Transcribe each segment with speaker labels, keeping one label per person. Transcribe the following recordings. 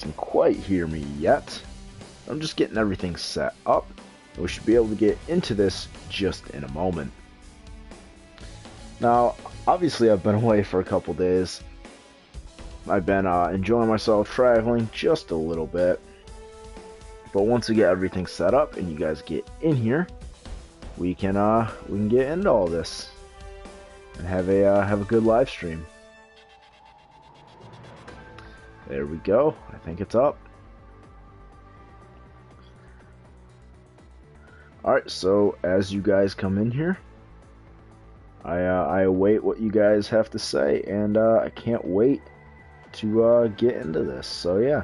Speaker 1: Can't quite hear me yet. I'm just getting everything set up. We should be able to get into this just in a moment. Now, obviously I've been away for a couple days. I've been enjoying myself traveling just a little bit. But once we get everything set up and you guys get in here, we can get into all this and have a good live stream. There we go. I think it's up. Alright, so as you guys come in here, I await what you guys have to say, and I can't wait to get into this. So yeah.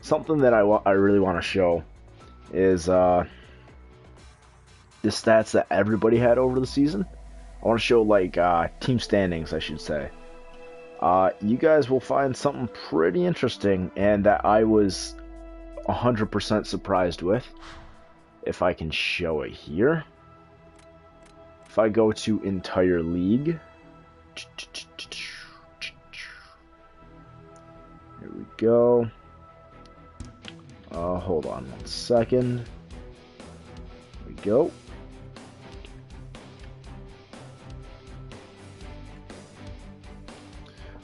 Speaker 1: Something that I really want to show is the stats that everybody had over the season. I want to show like team standings, I should say. You guys will find something pretty interesting and that I was 100% surprised with. If I can show it here. If I go to entire league. Here we go. Hold on 1 second. There we go.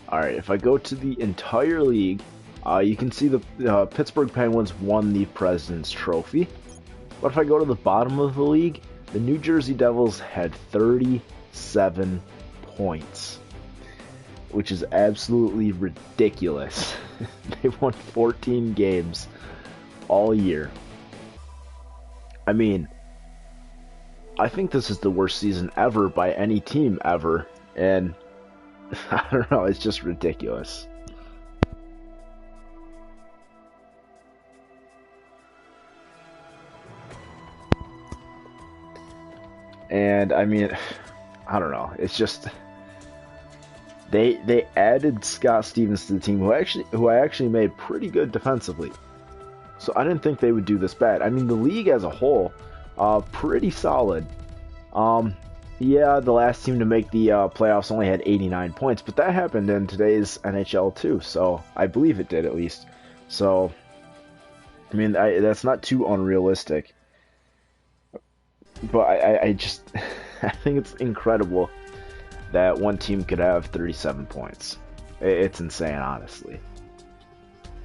Speaker 1: Alright, if I go to the entire league, you can see the Pittsburgh Penguins won the President's Trophy. But if I go to the bottom of the league, the New Jersey Devils had 37 points. Which is absolutely ridiculous. They won 14 games all year. I mean, I think this is the worst season ever by any team ever. And I don't know, it's just ridiculous. And I mean, I don't know, it's just they added Scott Stevens to the team, who I actually made pretty good defensively. So I didn't think they would do this bad. I mean, the league as a whole, pretty solid. Yeah, the last team to make the playoffs only had 89 points, but that happened in today's NHL too, so I believe it did at least. So, I mean, that's not too unrealistic. But I just, I think it's incredible that one team could have 37 points. It's insane, honestly.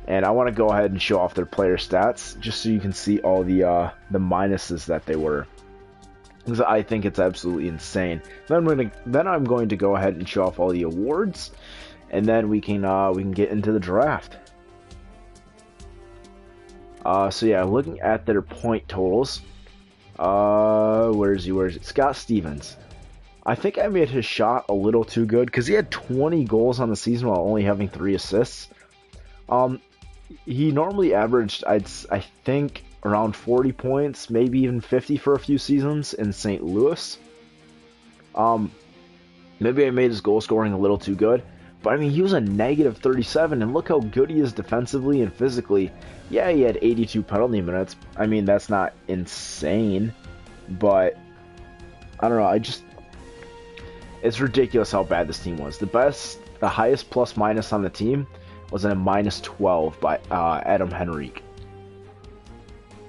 Speaker 1: And I want to go ahead and show off their player stats, just so you can see all the minuses that they were. Because I think it's absolutely insane. Then I'm going to go ahead and show off all the awards, and then we can get into the draft. So yeah, looking at their point totals. Where is he? Scott Stevens. I think I made his shot a little too good because he had 20 goals on the season while only having 3 assists. He normally averaged, I think, around 40 points, maybe even 50 for a few seasons in St. Louis. Maybe I made his goal scoring a little too good, but I mean, he was a negative 37, and look how good he is defensively and physically. Yeah, he had 82 penalty minutes. I mean, that's not insane, but I don't know. It's ridiculous how bad this team was. The highest plus minus on the team was a minus 12 by Adam Henrique.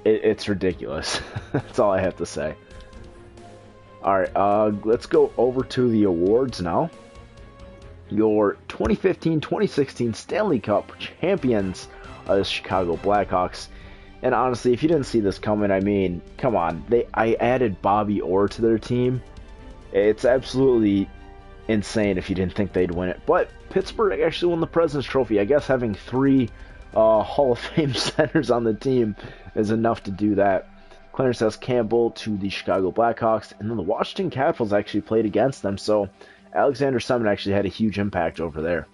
Speaker 1: It's ridiculous. That's all I have to say. Alright, let's go over to the awards now. Your 2015-2016 Stanley Cup champions are the Chicago Blackhawks. And honestly, if you didn't see this coming, I mean, come on. I added Bobby Orr to their team. It's absolutely insane if you didn't think they'd win it. But Pittsburgh actually won the President's Trophy. I guess having 3 Hall of Fame centers on the team is enough to do that. Clarence S. Campbell to the Chicago Blackhawks, and then the Washington Capitals actually played against them, so Alexander Semin actually had a huge impact over there.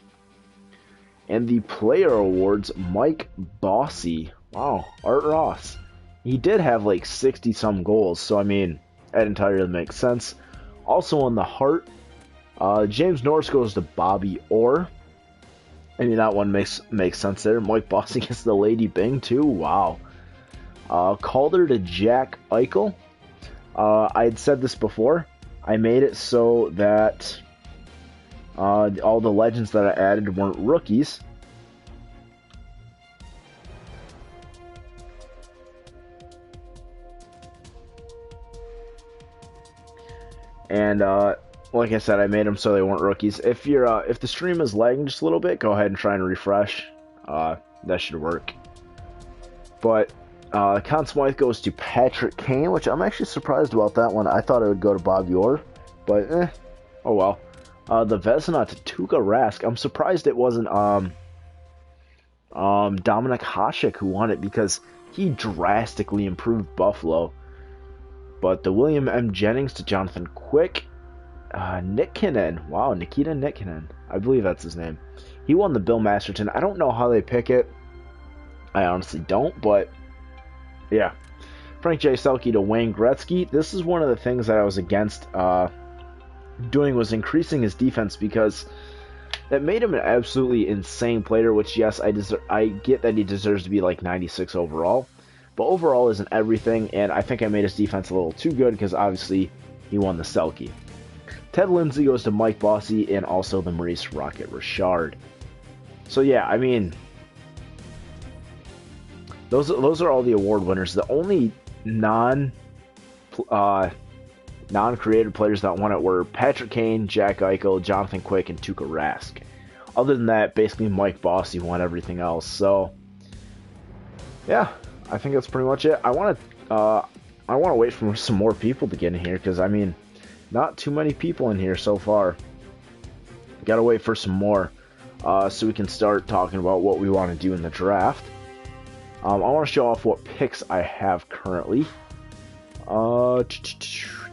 Speaker 1: And the player awards, Mike Bossy. Wow, Art Ross. He did have like 60-some goals, so I mean, that entirely makes sense. Also on the Hart, James Norris goes to Bobby Orr. I mean, that one makes sense there. Mike Bossy gets the Lady Bing too. Wow. Calder to Jack Eichel. I had said this before. I made it so that all the legends that I added weren't rookies. And like I said, I made them so they weren't rookies. If the stream is lagging just a little bit, go ahead and try and refresh. That should work. But Conn Smythe goes to Patrick Kane, which I'm actually surprised about that one. I thought it would go to Bob Orr, but oh well. The Vezina to Tuukka Rask. I'm surprised it wasn't Dominic Hasek who won it, because he drastically improved Buffalo. But the William M. Jennings to Jonathan Quick. Nikkinen. Wow, Nikita Nikkinen. I believe that's his name. He won the Bill Masterton. I don't know how they pick it. I honestly don't, but yeah. Frank J. Selke to Wayne Gretzky. This is one of the things that I was against doing, was increasing his defense, because that made him an absolutely insane player, which, yes, I get that he deserves to be like 96 overall, but overall isn't everything, and I think I made his defense a little too good, because obviously he won the Selke. Ted Lindsay goes to Mike Bossy, and also the Maurice Rocket Richard. So yeah, I mean, those are all the award winners. The only non-creative players that won it were Patrick Kane, Jack Eichel, Jonathan Quick, and Tuukka Rask. Other than that, basically Mike Bossy won everything else. So yeah, I think that's pretty much it. I want to wait for some more people to get in here, because I mean, not too many people in here so far. Gotta wait for some more, so we can start talking about what we want to do in the draft. I want to show off what picks I have currently.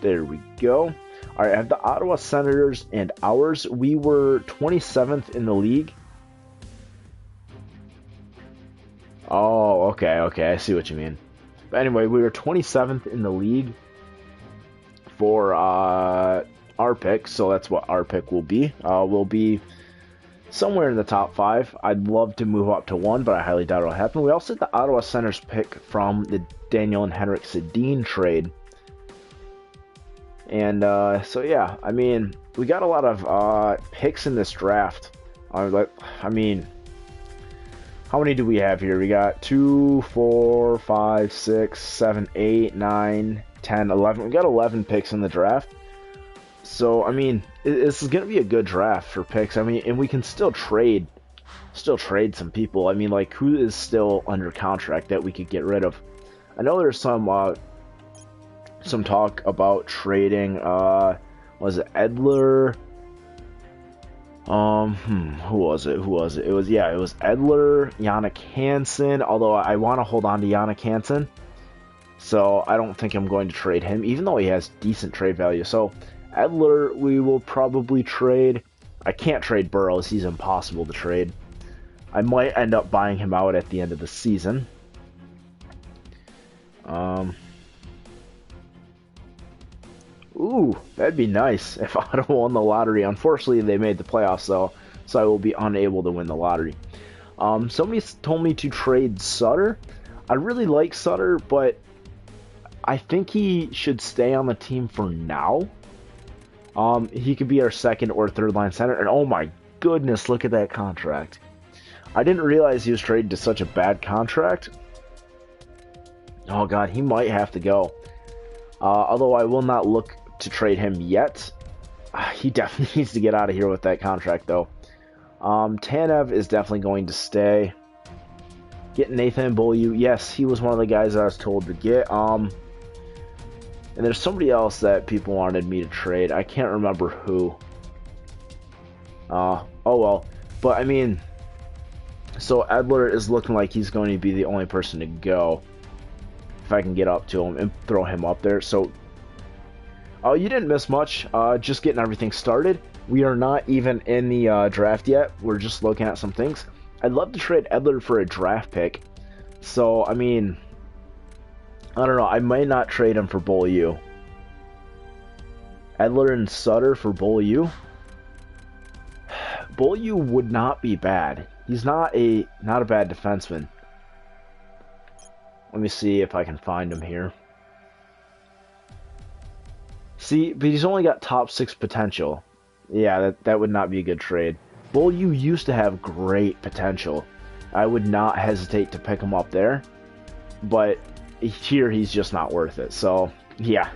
Speaker 1: There we go. Alright, I have the Ottawa Senators and ours. We were 27th in the league. Oh, okay, I see what you mean. But anyway, we were 27th in the league for our pick, so that's what our pick will be. We'll be somewhere in the top 5. I'd love to move up to 1, but I highly doubt it'll happen. We also had the Ottawa Senators pick from the Daniel and Henrik Sedin trade. And so yeah, I mean, we got a lot of picks in this draft. I mean, how many do we have here? We got 2, 4, 5, 6, 7, 8, 9, 10, 11. We got 11 picks in the draft. So I mean, this is gonna be a good draft for picks. I mean, and we can still trade some people. I mean, like, who is still under contract that we could get rid of? I know there's some talk about trading. Was it Edler? Who was it? It was Edler, Yannick Hansen. Although I want to hold on to Yannick Hansen, so I don't think I'm going to trade him, even though he has decent trade value. So Edler, we will probably trade. I can't trade Burrows; he's impossible to trade. I might end up buying him out at the end of the season. Ooh, that'd be nice if Ottawa won the lottery. Unfortunately, they made the playoffs, though, so I will be unable to win the lottery. Somebody told me to trade Sutter. I really like Sutter, but I think he should stay on the team for now. He could be our second or third line center, and oh my goodness, look at that contract. I didn't realize he was traded to such a bad contract. Oh god, he might have to go. Although I will not look to trade him yet. He definitely needs to get out of here with that contract, though. Tanev is definitely going to stay. Get Nathan Beaulieu. Yes, he was one of the guys I was told to get. And there's somebody else that people wanted me to trade. I can't remember who. Oh well. But I mean, so Edler is looking like he's going to be the only person to go. If I can get up to him and throw him up there. So, you didn't miss much. Just getting everything started. We are not even in the draft yet. We're just looking at some things. I'd love to trade Edler for a draft pick. So, I mean, I don't know. I might not trade him for Beaulieu. Edler and Sutter for Beaulieu. Beaulieu would not be bad. He's not a bad defenseman. Let me see if I can find him here. See, but he's only got top 6 potential. Yeah, that would not be a good trade. Bull, you used to have great potential. I would not hesitate to pick him up there. But here he's just not worth it. So, yeah.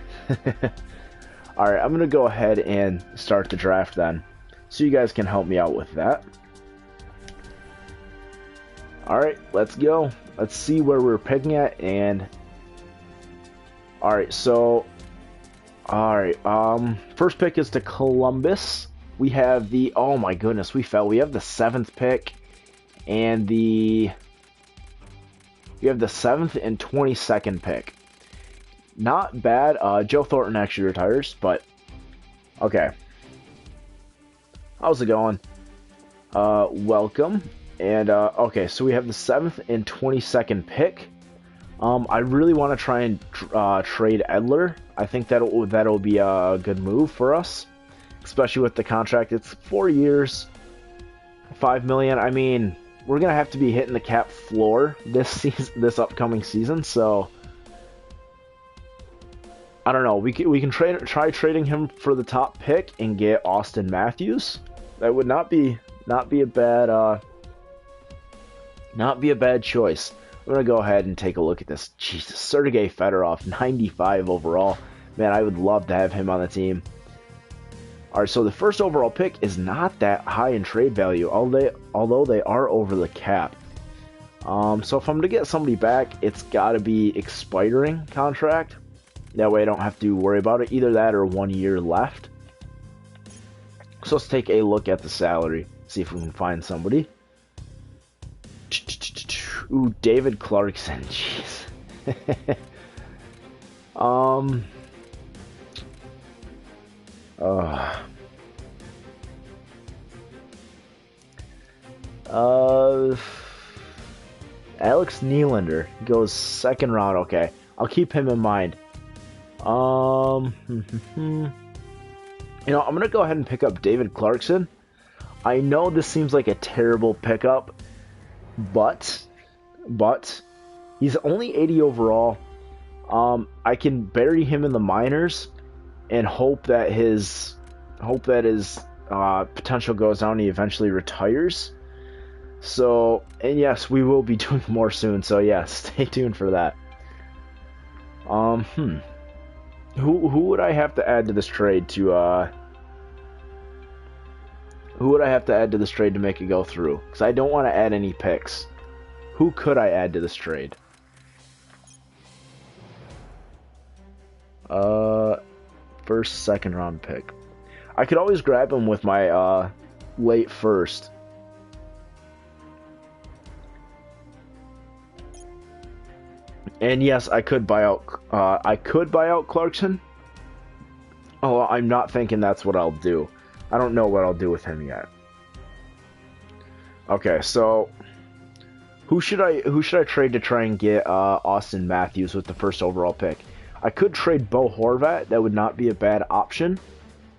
Speaker 1: Alright, I'm going to go ahead and start the draft then. So you guys can help me out with that. Alright, let's go. Let's see where we're picking at. And alright, so first pick is to Columbus. We have the, oh my goodness, we fell. We have the 7th pick and we have the 7th and 22nd pick. Not bad. Joe Thornton actually retires, but okay. How's it going? Welcome. And okay, so we have the 7th and 22nd pick. I really want to try and trade Edler. I think that'll be a good move for us, especially with the contract. It's 4 years, $5 million. I mean, we're gonna have to be hitting the cap floor this upcoming season. So I don't know. We can try trading him for the top pick and get Austin Matthews. That would not be a bad choice. I'm going to go ahead and take a look at this. Jesus, Sergei Fedorov, 95 overall. Man, I would love to have him on the team. Alright, so the first overall pick is not that high in trade value, although they are over the cap. So if I'm going to get somebody back, it's got to be expiring contract. That way I don't have to worry about it. Either that or 1 year left. So let's take a look at the salary. See if we can find somebody. Ooh, David Clarkson. Jeez. Alex Nylander goes 2nd round. Okay, I'll keep him in mind. You know, I'm gonna go ahead and pick up David Clarkson. I know this seems like a terrible pickup, but he's only 80 overall. I can bury him in the minors and hope that his potential goes down and he eventually retires. So, and yes, we will be doing more soon. So yeah, stay tuned for that. Who would I have to add to this trade to make it go through? Because I don't want to add any picks. Who could I add to this trade? First, 2nd round pick. I could always grab him with my late first. And yes, I could buy out Clarkson. Oh, I'm not thinking that's what I'll do. I don't know what I'll do with him yet. Okay, so who should I trade to try and get Austin Matthews with the 1st overall pick? I could trade Bo Horvat. That would not be a bad option,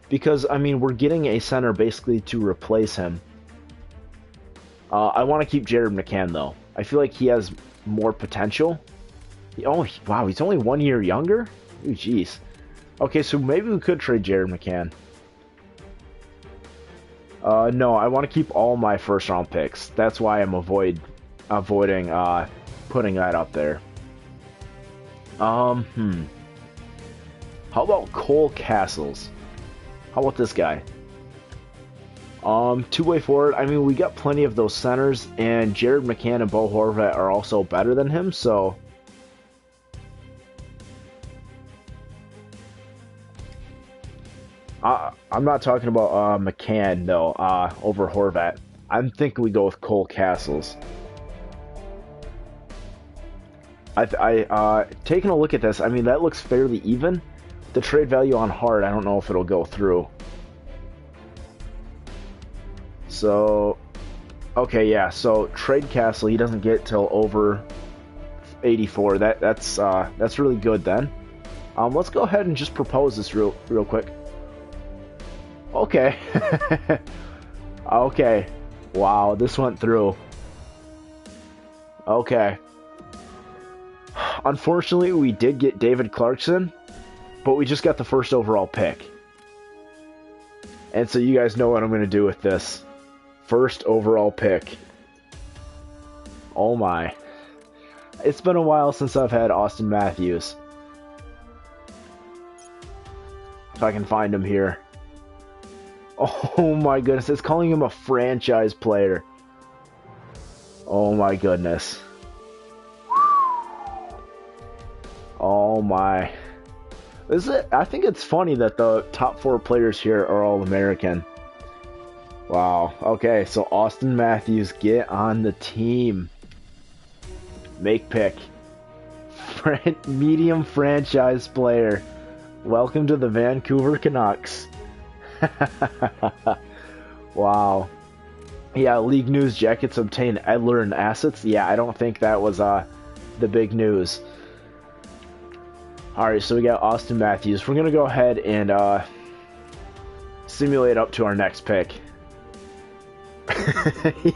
Speaker 1: because I mean we're getting a center basically to replace him. I want to keep Jared McCann though. I feel like he has more potential. Oh wow, he's only 1 year younger. Ooh, jeez. Okay, so maybe we could trade Jared McCann. No, I want to keep all my 1st round picks. That's why I'm avoiding putting that up there. How about Cole Castles? How about this guy? Two-way forward. I mean, we got plenty of those centers, and Jared McCann and Bo Horvat are also better than him, so I'm not talking about McCann though. Over Horvat. I'm thinking we go with Cole Castles. Taking a look at this, I mean that looks fairly even. The trade value on hard, I don't know if it'll go through. So, okay, yeah. So trade Castle, he doesn't get till over 84. That's really good then. Let's go ahead and just propose this real quick. Okay. Okay. Wow, this went through. Okay. Unfortunately, we did get David Clarkson, but we just got the first overall pick. And so you guys know what I'm going to do with this. First overall pick. Oh my. It's been a while since I've had Austin Matthews. If I can find him here. Oh my goodness, it's calling him a franchise player. Oh my goodness. Oh my. I think it's funny that the top 4 players here are all American. Wow. Okay, so Austin Matthews, get on the team. Make pick. Medium franchise player. Welcome to the Vancouver Canucks. Wow. Yeah, League News Jackets obtain Edler and assets. Yeah, I don't think that was the big news. Alright, so we got Austin Matthews. We're going to go ahead and simulate up to our next pick.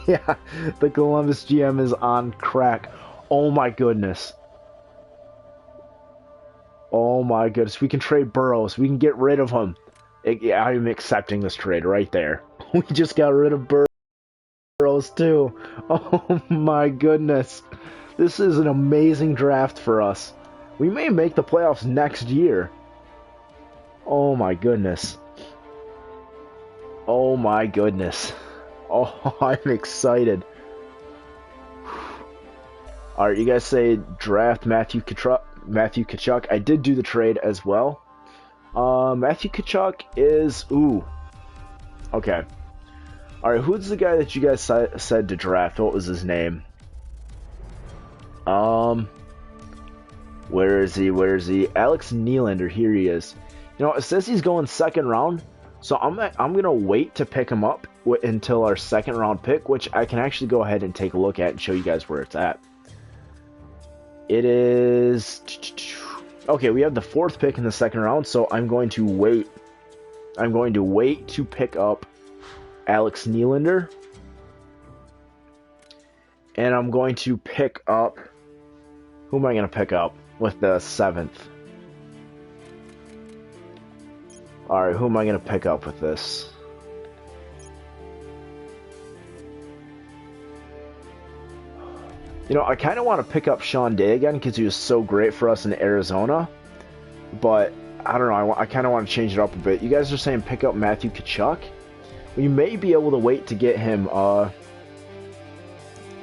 Speaker 1: Yeah, the Columbus GM is on crack. Oh my goodness. Oh my goodness. We can trade Burrows. We can get rid of him. Yeah, I'm accepting this trade right there. We just got rid of Burrows too. Oh my goodness. This is an amazing draft for us. We may make the playoffs next year. Oh my goodness. Oh my goodness. Oh, I'm excited. Alright, you guys say draft Matthew Tkachuk. I did do the trade as well. Matthew Tkachuk is... Ooh. Okay. Alright, who's the guy that you guys said to draft? What was his name? Where is he? Where is he? Alex Nylander. Here he is. You know, it says he's going second round, so I'm gonna wait to pick him up until our second round pick, which I can actually go ahead and take a look at and show you guys where it's at. It is... Okay, we have the 4th pick in the second round, so I'm going to wait. I'm going to wait to pick up Alex Nylander. And I'm going to pick up... Who am I going to pick up with the 7th? Alright, who am I going to pick up with this? You know, I kind of want to pick up Sean Day again because he was so great for us in Arizona. But, I don't know, I kind of want to change it up a bit. You guys are saying pick up Matthew Tkachuk? We may be able to wait to get him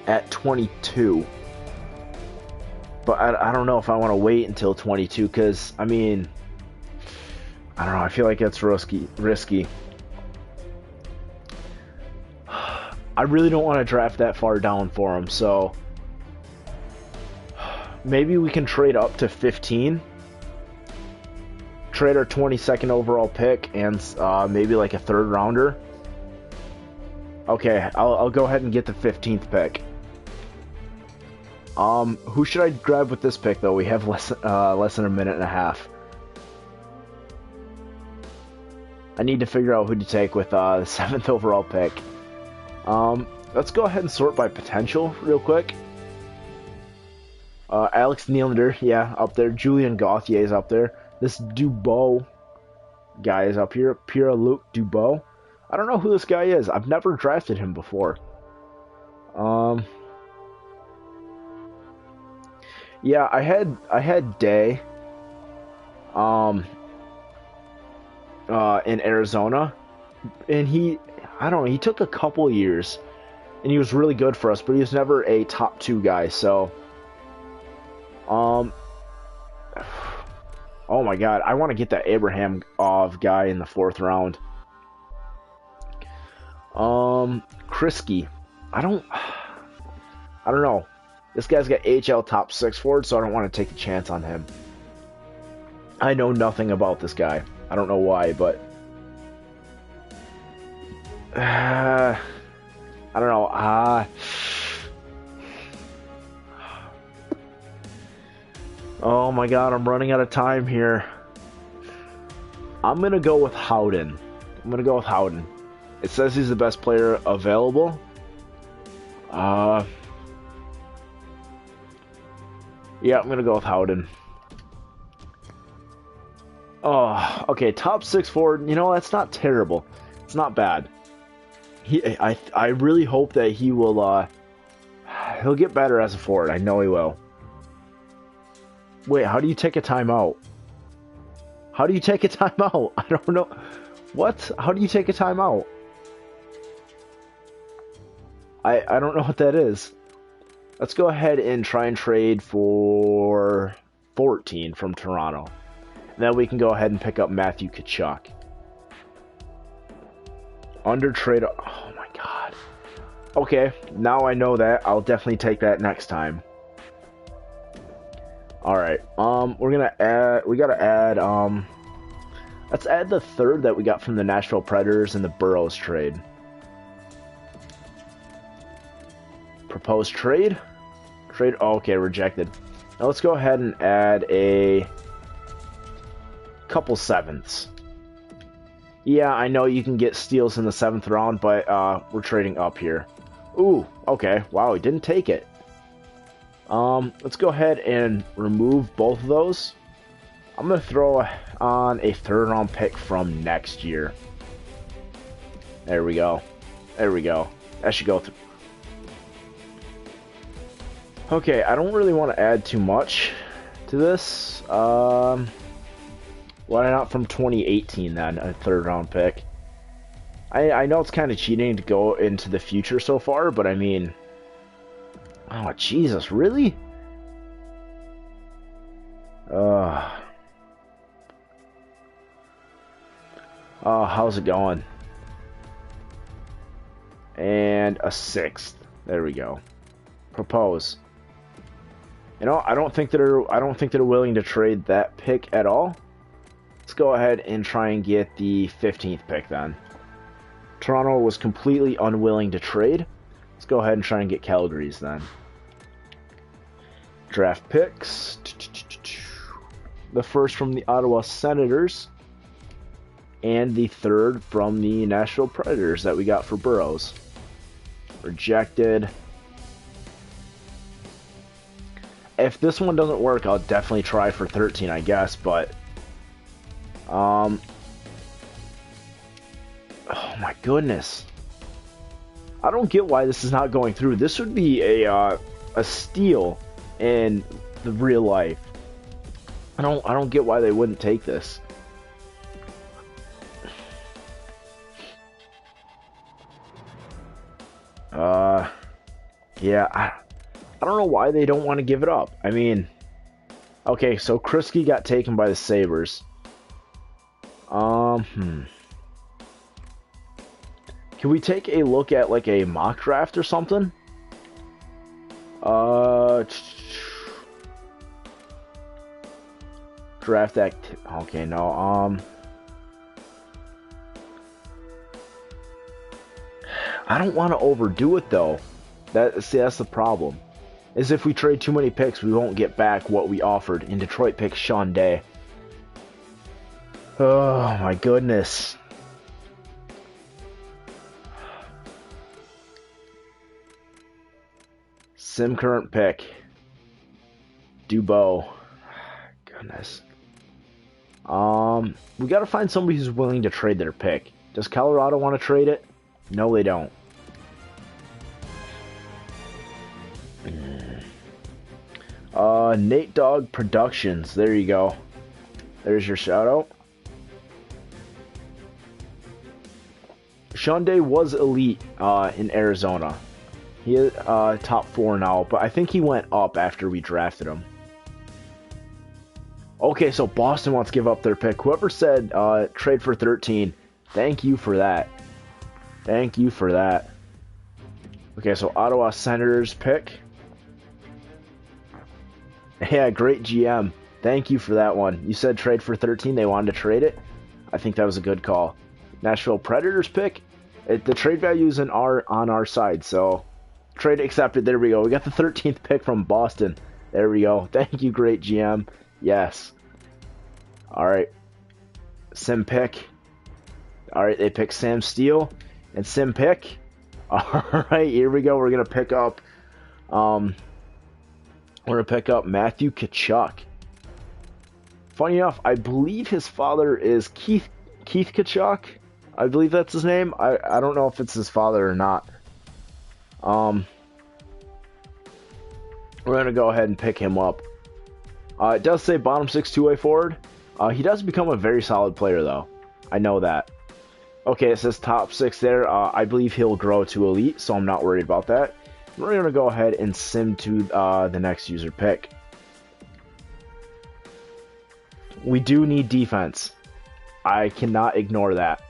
Speaker 1: at 22. But I don't know if I want to wait until 22 because, I mean, I don't know, I feel like that's risky. I really don't want to draft that far down for him, so... Maybe we can trade up to 15. Trade our 22nd overall pick and maybe like a 3rd rounder. Okay, I'll go ahead and get the 15th pick. Who should I grab with this pick though? We have less than a minute and a half. I need to figure out who to take with the 7th overall pick. Let's go ahead and sort by potential real quick. Alex Nylander, yeah, up there. Julian Gauthier is up there. This Dubois guy is up here. Pierre-Luc Dubois. I don't know who this guy is. I've never drafted him before. Yeah, I had Day in Arizona, and I don't know, he took a couple years and he was really good for us, but he was never a top 2 guy, so oh my god, I want to get that Abraham guy in the 4th round. Krisky. I don't know. This guy's got AHL top 6 forward, so I don't want to take a chance on him. I know nothing about this guy. I don't know why, but I don't know. Oh my god, I'm running out of time here. I'm gonna go with Howden. It says he's the best player available. Yeah, I'm gonna go with Howden. Oh, okay. Top six forward. You know, that's not terrible. It's not bad. I really hope that he will. He'll get better as a forward. I know he will. Wait, how do you take a timeout? How do you take a timeout? I don't know. What? How do you take a timeout? I don't know what that is. Let's go ahead and try and trade for 14 from Toronto. And then we can go ahead and pick up Matthew Tkachuk. Under trade. Oh my god. Okay, now I know that. I'll definitely take that next time. Alright, we're gonna add, we gotta add, let's add the third that we got from the Nashville Predators in the Burrows trade. Proposed trade? Trade, oh, okay, rejected. Now let's go ahead and add a couple sevenths. Yeah, I know you can get steals in the 7th round, but, we're trading up here. Ooh, okay, wow, he didn't take it. Let's go ahead and remove both of those. I'm going to throw on a 3rd round pick from next year. There we go. There we go. That should go through. Okay, I don't really want to add too much to this. Why not from 2018 then, a 3rd round pick? I know it's kind of cheating to go into the future so far, but I mean... Oh, Jesus, really? How's it going? And a 6th. There we go. Propose. You know, I don't think they're willing to trade that pick at all. Let's go ahead and try and get the 15th pick then. Toronto was completely unwilling to trade. Let's go ahead and try and get Calgary's then. Draft picks. The first from the Ottawa Senators. And the 3rd from the Nashville Predators that we got for Burrows. Rejected. If this one doesn't work, I'll definitely try for 13, I guess, but... Oh my goodness. I don't get why this is not going through. This would be a steal in the real life. I don't get why they wouldn't take this. Yeah, I don't know why they don't want to give it up. I mean, okay, so Krisky got taken by the Sabres. Can we take a look at like a mock draft or something? Draft act. Okay, no. I don't want to overdo it though. That's the problem. Is if we trade too many picks, we won't get back what we offered. And Detroit picks Sean Day. Oh my goodness. Sim current pick. Dubo. Goodness. We gotta find somebody who's willing to trade their pick. Does Colorado want to trade it? No, they don't. Nate Dogg Productions. There you go. There's your shout out. Sean Day was elite in Arizona. He is top 4 now, but I think he went up after we drafted him. Okay, so Boston wants to give up their pick. Whoever said trade for 13, thank you for that. Thank you for that. Okay, so Ottawa Senators pick. Yeah, great GM. Thank you for that one. You said trade for 13. They wanted to trade it. I think that was a good call. Nashville Predators pick. The trade value is on our side, so trade accepted. There we go. We got the 13th pick from Boston. There we go. Thank you, great GM. Yes. All right. Sim pick. All right, they pick Sam Steele and Sim pick. All right, here we go. We're gonna pick up. We're gonna pick up Matthew Tkachuk funny enough, I believe his father is Keith Kachuk. I believe that's his name. I don't know if it's his father or not. We're gonna go ahead and pick him up. It does say bottom six two-way forward. He does become a very solid player though. I know that. Okay, it says top six there. I believe he'll grow to elite, so I'm not worried about that. We're gonna go ahead and sim to the next user pick. We do need defense. I cannot ignore that.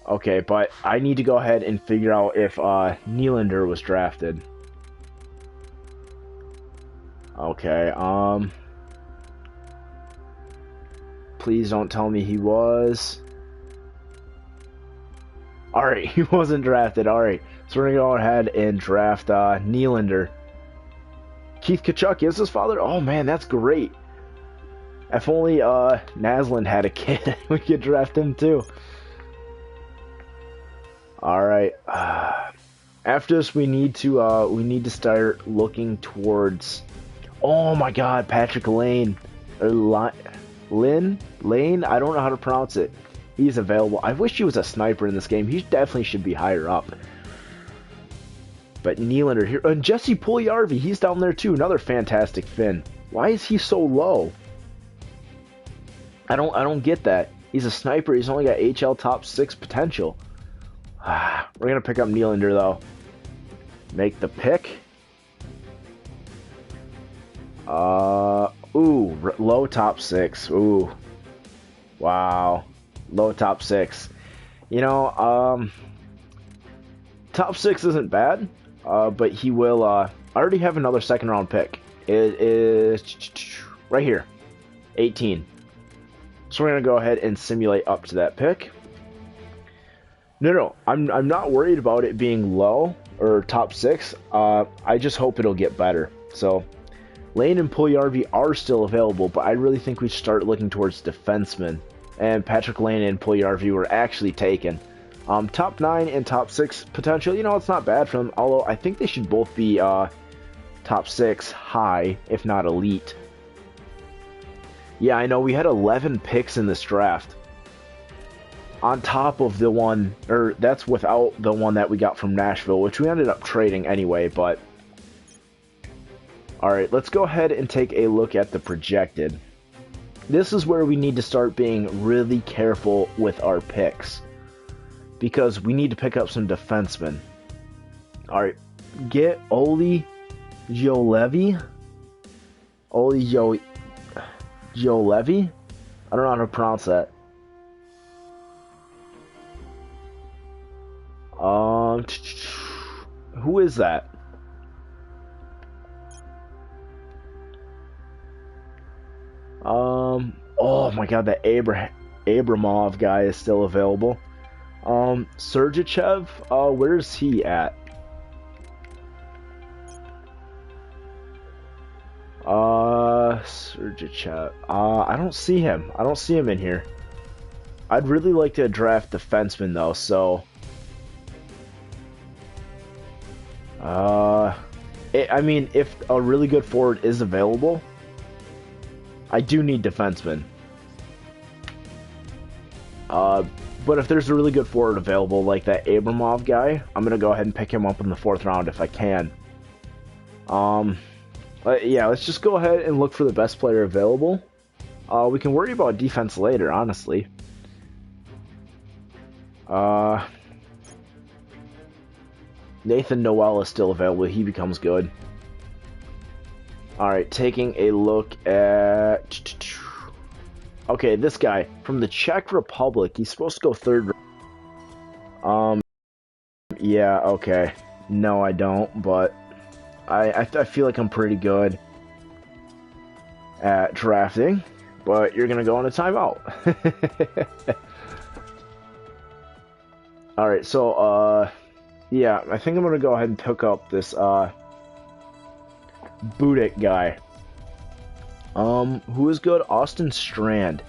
Speaker 1: Okay, but I need to go ahead and figure out if Nylander was drafted. Okay, please don't tell me he was. Alright, he wasn't drafted. Alright, so we're gonna go ahead and draft Nylander. Keith Kachuk is his father? Oh man, that's great. If only Naslund had a kid, we could draft him too. Alright. After this, we need to start looking towards. Oh my God, Patrick Lane, or Lane. I don't know how to pronounce it. He's available. I wish he was a sniper in this game. He definitely should be higher up. But Nylander here, and Jesse Puljujarvi, he's down there too. Another fantastic Finn. Why is he so low? I don't get that. He's a sniper. He's only got HL top 6 potential. We're gonna pick up Nylander though. Make the pick. Low top 6. Ooh, wow, low top 6. You know, top 6 isn't bad. But he will. I already have another second round pick. It is right here, 18. So we're gonna go ahead and simulate up to that pick. No, I'm not worried about it being low or top 6. I just hope it'll get better. So Lane and Puljujarvi are still available, but I really think we should start looking towards defensemen. And Patrick Lane and Puljujarvi were actually taken. Top 9 and top 6 potential, you know, it's not bad for them. Although I think they should both be top 6 high, if not elite. Yeah, I know we had 11 picks in this draft. On top of the one, or that's without the one that we got from Nashville, which we ended up trading anyway, but... Alright, let's go ahead and take a look at the projected. This is where we need to start being really careful with our picks, because we need to pick up some defensemen. Alright, get Olli Juolevi. Juolevi? I don't know how to pronounce that. Who is that? Oh my God, that Abramov guy is still available. Sergachev, where's he at? Sergachev, I don't see him. I don't see him in here. I'd really like to draft defenseman though, so... I mean, if a really good forward is available, I do need defensemen. But if there's a really good forward available, like that Abramov guy, I'm gonna go ahead and pick him up in the 4th round if I can. Yeah, let's just go ahead and look for the best player available. We can worry about defense later, honestly. Nathan Noel is still available. He becomes good. Alright, taking a look at... Okay, this guy from the Czech Republic. He's supposed to go 3rd. Yeah, okay. No, I don't, but I feel like I'm pretty good at drafting. But you're gonna go on a timeout. Alright, so, yeah, I think I'm gonna go ahead and pick up this, Budik guy. Who is good? Austin Strand.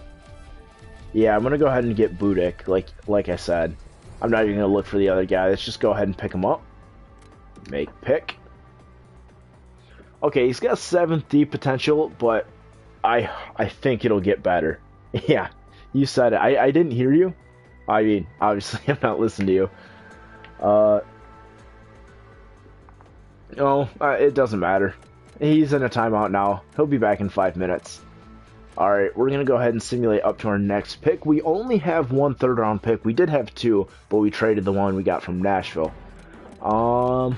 Speaker 1: Yeah, I'm gonna go ahead and get Budik, like I said. I'm not even gonna look for the other guy. Let's just go ahead and pick him up. Make pick. Okay, he's got 7th D potential, but I think it'll get better. Yeah, you said it. I didn't hear you. I mean, obviously, I'm not listening to you. Uh, no, it doesn't matter. He's in a timeout now. He'll be back in 5 minutes. All right, we're gonna go ahead and simulate up to our next pick. We only have one third-round pick. We did have two, but we traded the one we got from Nashville. All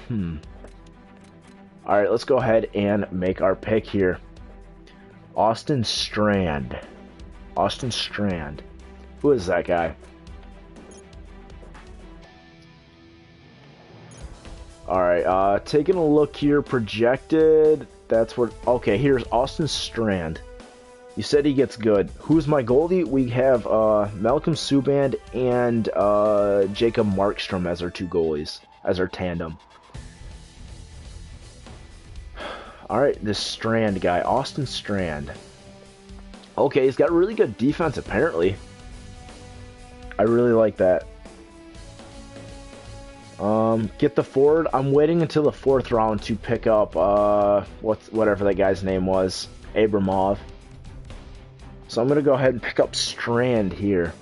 Speaker 1: right, let's go ahead and make our pick here. Austin Strand. Austin Strand. Who is that guy? Alright, taking a look here, projected. That's what. Okay, here's Austin Strand. You said he gets good. Who's my goalie? We have Malcolm Subban and Jacob Markstrom as our two goalies, as our tandem. Alright, this Strand guy, Austin Strand. Okay, he's got really good defense, apparently. I really like that. Get the forward. I'm waiting until the 4th round to pick up, whatever that guy's name was. Abramov. So I'm going to go ahead and pick up Strand here.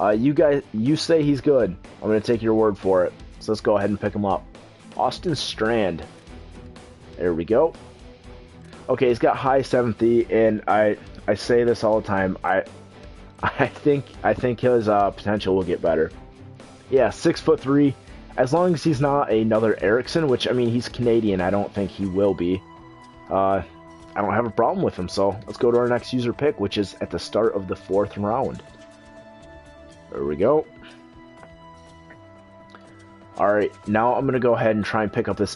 Speaker 1: You say he's good. I'm going to take your word for it. So let's go ahead and pick him up. Austin Strand. There we go. Okay, he's got high 70, and I say this all the time. I think his potential will get better. Yeah, 6'3". As long as he's not another Eriksson, which, I mean, he's Canadian. I don't think he will be. I don't have a problem with him, so let's go to our next user pick, which is at the start of the 4th round. There we go. Alright, now I'm going to go ahead and try and pick up this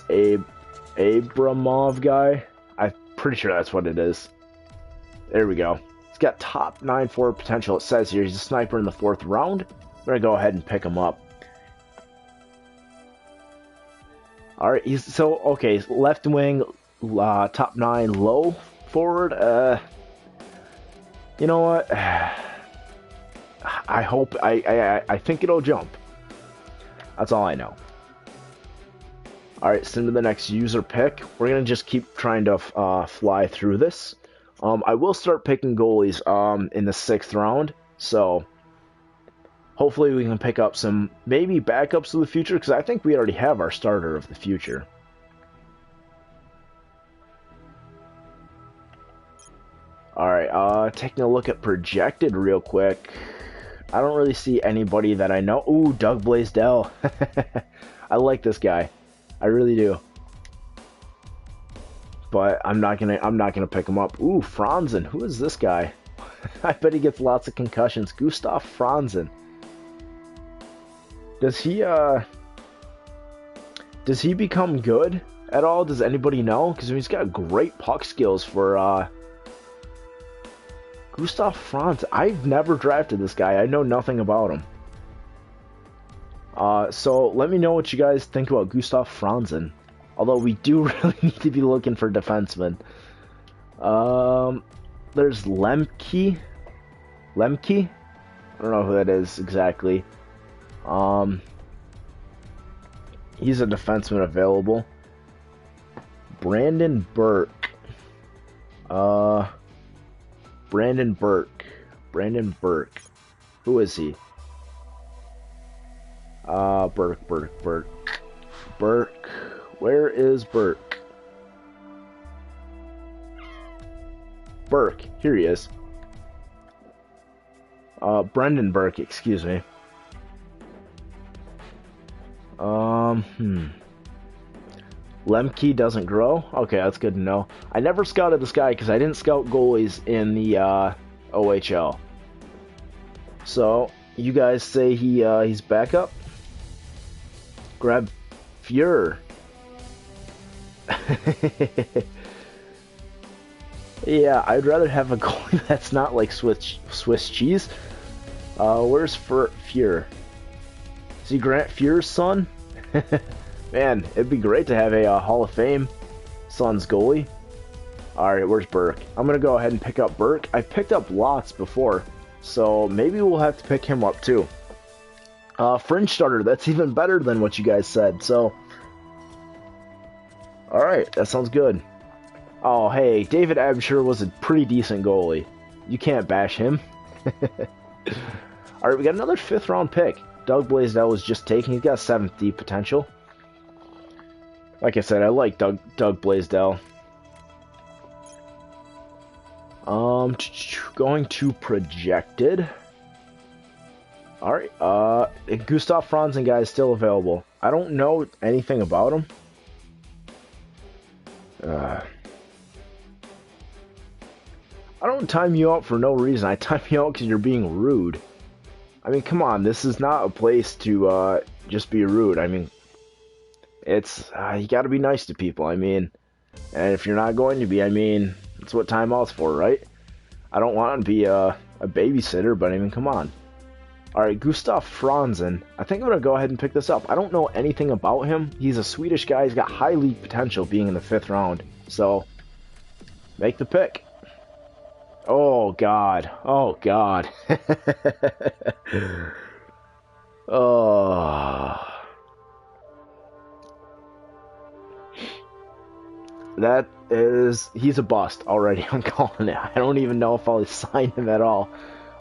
Speaker 1: Abramov guy. I'm pretty sure that's what it is. There we go. He's got top 9 forward potential. It says here he's a sniper in the 4th round. I'm going to go ahead and pick him up. Alright, he's okay, left wing, top 9, low forward. You know what? I hope, I think it'll jump. That's all I know. Alright, send to the next user pick. We're going to just keep trying to fly through this. I will start picking goalies in the 6th round, so hopefully we can pick up some maybe backups of the future, because I think we already have our starter of the future. Alright, taking a look at projected real quick. I don't really see anybody that I know. Ooh, Doug Blaisdell. I like this guy. I really do. But I'm not gonna pick him up. Ooh, Franzen. Who is this guy? I bet he gets lots of concussions. Gustav Franzen. Does he become good at all? Does anybody know? Because he's got great puck skills for Gustav Franzen. I've never drafted this guy. I know nothing about him. So let me know what you guys think about Gustav Franzen. Although we do really need to be looking for defensemen. There's Lemke. Lemke? I don't know who that is exactly. He's a defenseman available. Brandon Burke. Brandon Burke. Brandon Burke. Who is he? Burke. Burke. Where is Burke? Burke. Here he is. Brendan Burke, excuse me. Lemke doesn't grow? Okay, that's good to know. I never scouted this guy because I didn't scout goalies in the OHL. So, you guys say he's back up? Grab Fuhrer. Yeah, I'd rather have a goalie that's not like Swiss cheese. Where's Fuhrer? Is he Grant Fuhrer's son? Man, it'd be great to have a Hall of Fame son's goalie. Alright, where's Burke? I'm going to go ahead and pick up Burke. I've picked up lots before, so maybe we'll have to pick him up too. Fringe starter, that's even better than what you guys said, so... Alright, that sounds good. Oh, hey, David Absher was a pretty decent goalie. You can't bash him. All right, we got another 5th round pick. Doug Blaisdell was just taken. He's got 7th D potential. Like I said, I like Doug Blaisdell. Going to projected. All right, Gustav Franzen guy is still available. I don't know anything about him. I don't time you out for no reason. I time you out because you're being rude. I mean, come on, this is not a place to just be rude. I mean, it's you got to be nice to people. I mean, and if you're not going to be, I mean, that's what timeout's for, right? I don't want to be a babysitter, but I mean, come on. All right, Gustav Franzen. I think I'm gonna go ahead and pick this up. I don't know anything about him. He's a Swedish guy. He's got high league potential, being in the 5th round. So, make the pick. Oh God. Oh God. Oh. He's a bust already. I'm calling it. I don't even know if I'll sign him at all.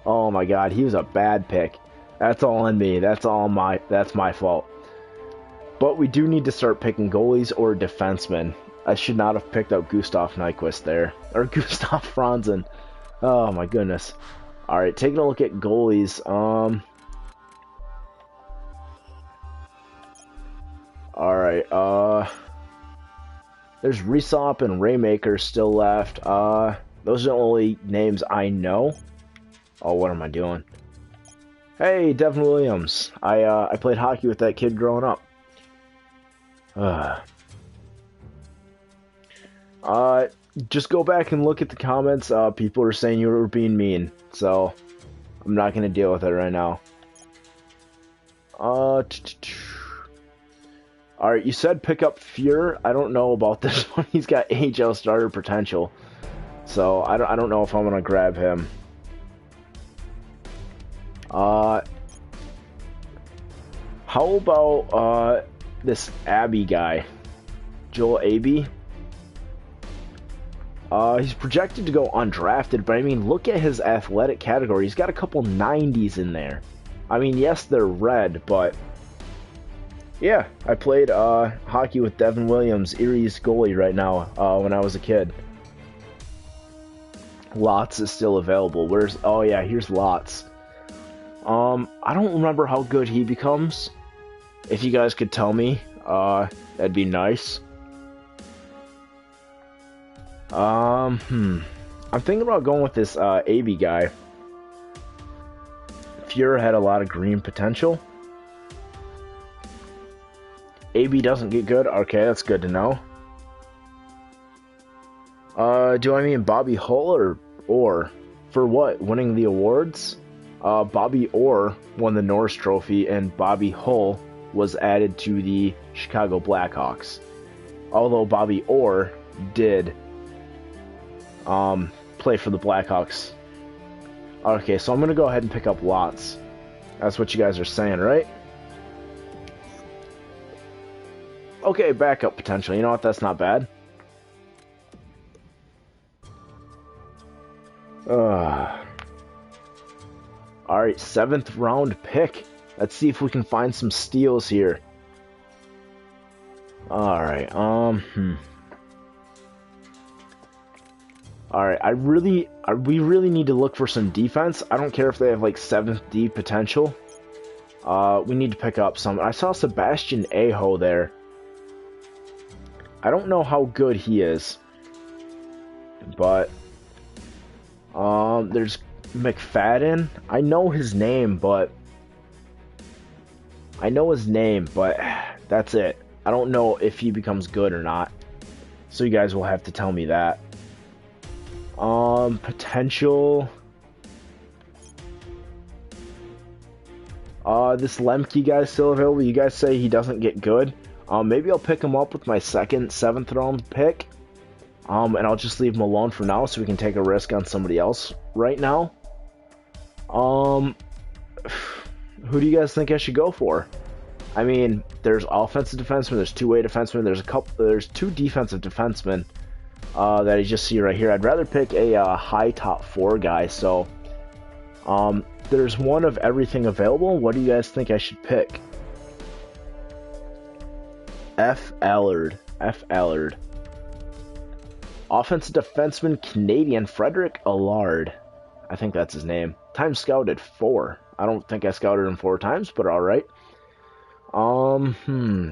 Speaker 1: Oh my God, he was a bad pick. That's all on me. That's my fault. But we do need to start picking goalies or defensemen. I should not have picked up Gustav Nyquist there. Or Gustav Franzen. Oh my goodness. Alright, taking a look at goalies. Alright, there's Resop and Raymaker still left. Those are the only names I know. Oh, what am I doing? Hey, Devin Williams. I played hockey with that kid growing up. Just go back and look at the comments. People are saying you were being mean, so I'm not gonna deal with it right now. Alright, you said pick up Fuhr. I don't know about this one. He's got AHL starter potential, so I don't know if I'm gonna grab him. How about this Abbey guy, Joel Abbey? He's projected to go undrafted, but I mean, look at his athletic category. He's got a couple 90s in there. I mean, yes, they're red, but yeah, I played hockey with Devin Williams, Erie's goalie right now, when I was a kid. Lots is still available. Oh yeah, here's Lots. I don't remember how good he becomes. If you guys could tell me, that'd be nice. I'm thinking about going with this AB guy. Fuhr had a lot of green potential. AB doesn't get good. Okay, that's good to know. Do I mean Bobby Hull or for what? Winning the awards? Bobby Orr won the Norris Trophy, and Bobby Hull was added to the Chicago Blackhawks. Although Bobby Orr did play for the Blackhawks. Okay, so I'm going to go ahead and pick up Lots. That's what you guys are saying, right? Okay, backup potential. You know what? That's not bad. Alright, 7th round pick. Let's see if we can find some steals here. Alright, Alright, we really need to look for some defense. I don't care if they have like 7th D potential. We need to pick up some. I saw Sebastian Aho there. I don't know how good he is. But there's McFadden. I know his name, but that's it. I don't know if he becomes good or not. So you guys will have to tell me that. Potential. This Lemke guy's still available. You guys say he doesn't get good. Maybe I'll pick him up with my 7th round pick. And I'll just leave him alone for now so we can take a risk on somebody else right now. Who do you guys think I should go for? I mean, there's offensive defensemen, there's two-way defensemen, there's 2 defensive defensemen. that I just see right here. I'd rather pick a high top 4 guy. So there's one of everything available. What do you guys think I should pick? F. Allard. F. Allard. Offensive defenseman, Canadian, Frederick Allard. I think that's his name. Time scouted 4. I don't think I scouted him 4 times, but all right.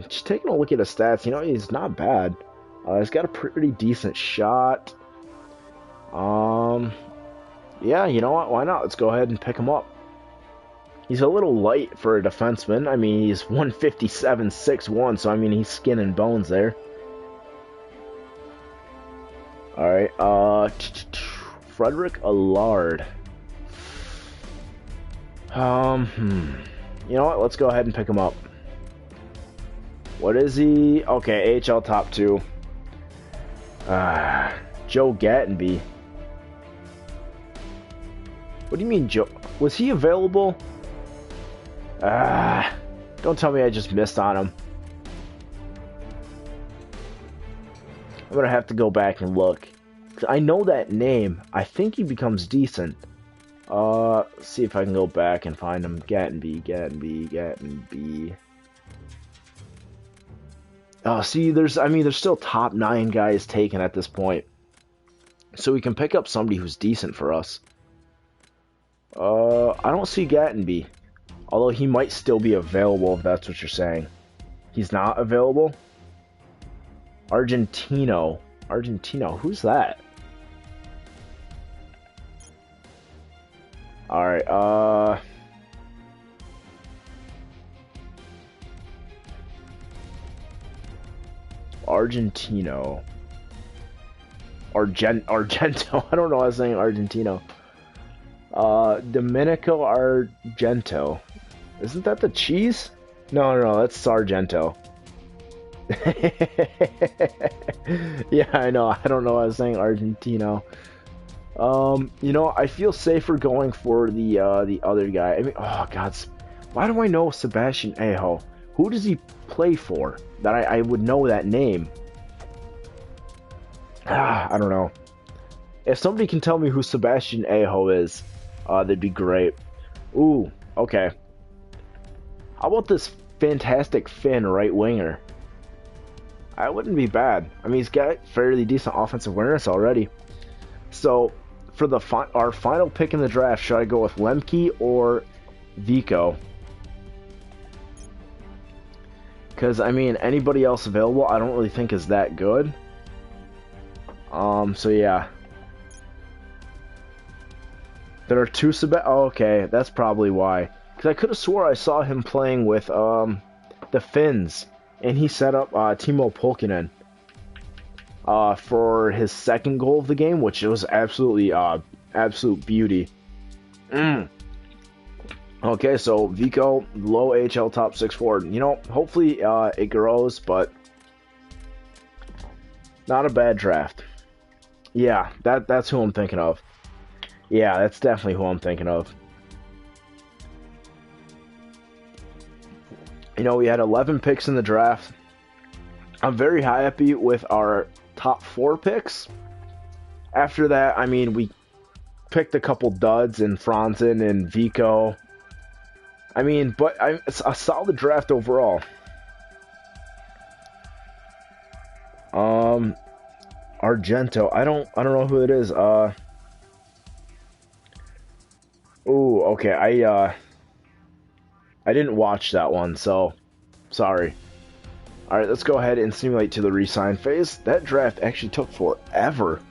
Speaker 1: Just taking a look at his stats. You know, he's not bad. He's got a pretty decent shot. Yeah, you know what? Why not? Let's go ahead and pick him up. He's a little light for a defenseman. I mean, he's 157, 6'1", so I mean, he's skin and bones there. All right, Frederick Allard. You know what? Let's go ahead and pick him up. What is he? Okay, AHL top 2. Joe Gattenby. What do you mean, Joe? Was he available? Don't tell me I just missed on him. I'm gonna have to go back and look. I know that name. I think he becomes decent. Let's see if I can go back and find him. Gattenby. See, there's still top 9 guys taken at this point. So we can pick up somebody who's decent for us. I don't see Gattenby. Although he might still be available, if that's what you're saying. He's not available? Argentino, who's that? Alright, Argentino. Argento. I don't know why I was saying Argentino. Domenico Argento. Isn't that the cheese? No, that's Sargento. Yeah, I know. I don't know why I was saying Argentino. You know, I feel safer going for the other guy. I mean, oh God, why do I know Sebastian Aho? Who does he play for? That I would know that name. I don't know. If somebody can tell me who Sebastian Aho is, that'd be great. Ooh, okay. How about this fantastic Finn right winger? That wouldn't be bad. I mean, he's got fairly decent offensive awareness already. So, for our final pick in the draft, should I go with Lemke or Vico? Because, I mean, anybody else available, I don't really think is that good. So yeah. There are 2 oh, okay, that's probably why. Because I could have swore I saw him playing with the Finns, and he set up Timo Pulkkinen for his second goal of the game, which was absolutely absolute beauty. Okay, so Vico, low AHL top 6 forward. You know, hopefully it grows, but not a bad draft. Yeah, that's who I'm thinking of. Yeah, that's definitely who I'm thinking of. You know, we had 11 picks in the draft. I'm very happy with our top 4 picks. After that, I mean, we picked a couple duds in Franzen and Vico. I mean, but it's a solid draft overall. Argento. I don't know who it is. Ooh, okay. I didn't watch that one, so sorry. All right, let's go ahead and simulate to the re-sign phase. That draft actually took forever.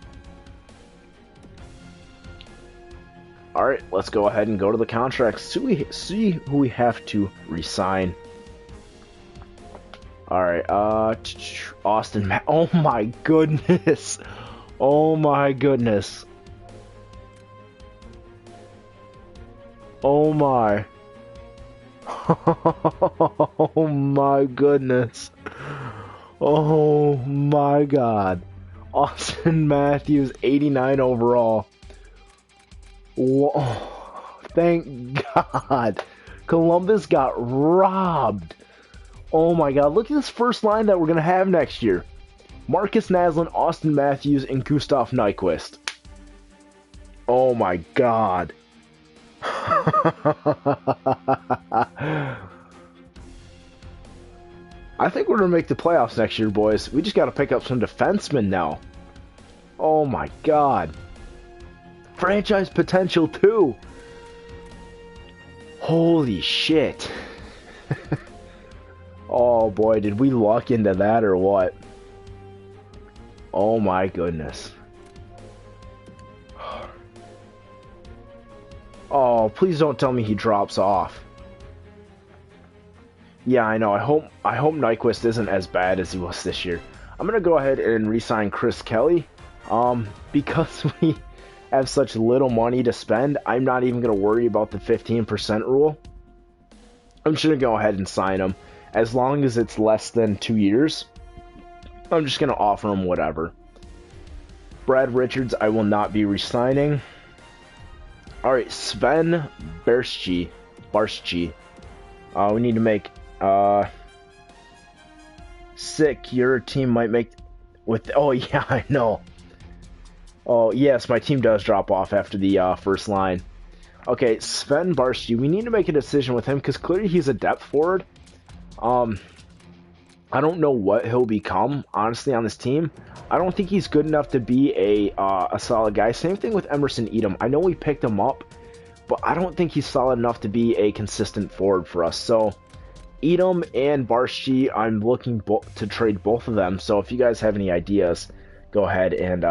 Speaker 1: All right, let's go ahead and go to the contracts. See who we have to re-sign. All right, Austin. Oh my goodness! Oh my goodness! Oh my! Oh my goodness! Oh my God! Austin Matthews, 89 overall. Whoa. Thank God. Columbus got robbed. Oh my God. Look at this first line that we're going to have next year. Marcus Naslund, Austin Matthews, and Gustav Nyquist. Oh my god. I think we're going to make the playoffs next year, boys. We just got to pick up some defensemen now. Oh my god. Franchise potential, too. Holy shit. Oh boy, did we luck into that or what? Oh my goodness. Oh, please don't tell me he drops off. Yeah, I know. I hope Nyquist isn't as bad as he was this year. I'm gonna go ahead and re-sign Chris Kelly. Because we have such little money to spend, I'm not even gonna worry about the 15% rule. I'm just gonna go ahead and sign him. As long as it's less than 2 years, I'm just gonna offer him whatever. Brad Richards, I will not be re-signing. Alright, Sven Barsky. We need to make sick. Your team might make with. Oh yeah, I know. Oh yes, my team does drop off after the first line. Okay, Sven Barsky. We need to make a decision with him because clearly he's a depth forward. I don't know what he'll become honestly on this team. I don't think he's good enough to be a solid guy. Same thing with Emerson Edom. I know we picked him up, but I don't think he's solid enough to be a consistent forward for us. So Edom and Barsky, I'm looking to trade both of them. So if you guys have any ideas, go ahead and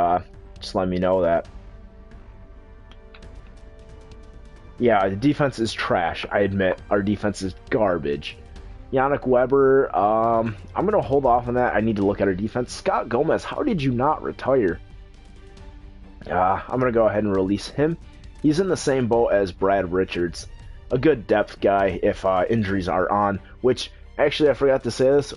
Speaker 1: just let me know that. Yeah, the defense is trash. I admit our defense is garbage. Yannick Weber, I'm going to hold off on that. I need to look at our defense. Scott Gomez, how did you not retire? I'm going to go ahead and release him. He's in the same boat as Brad Richards. A good depth guy if injuries are on. Which, actually, I forgot to say this.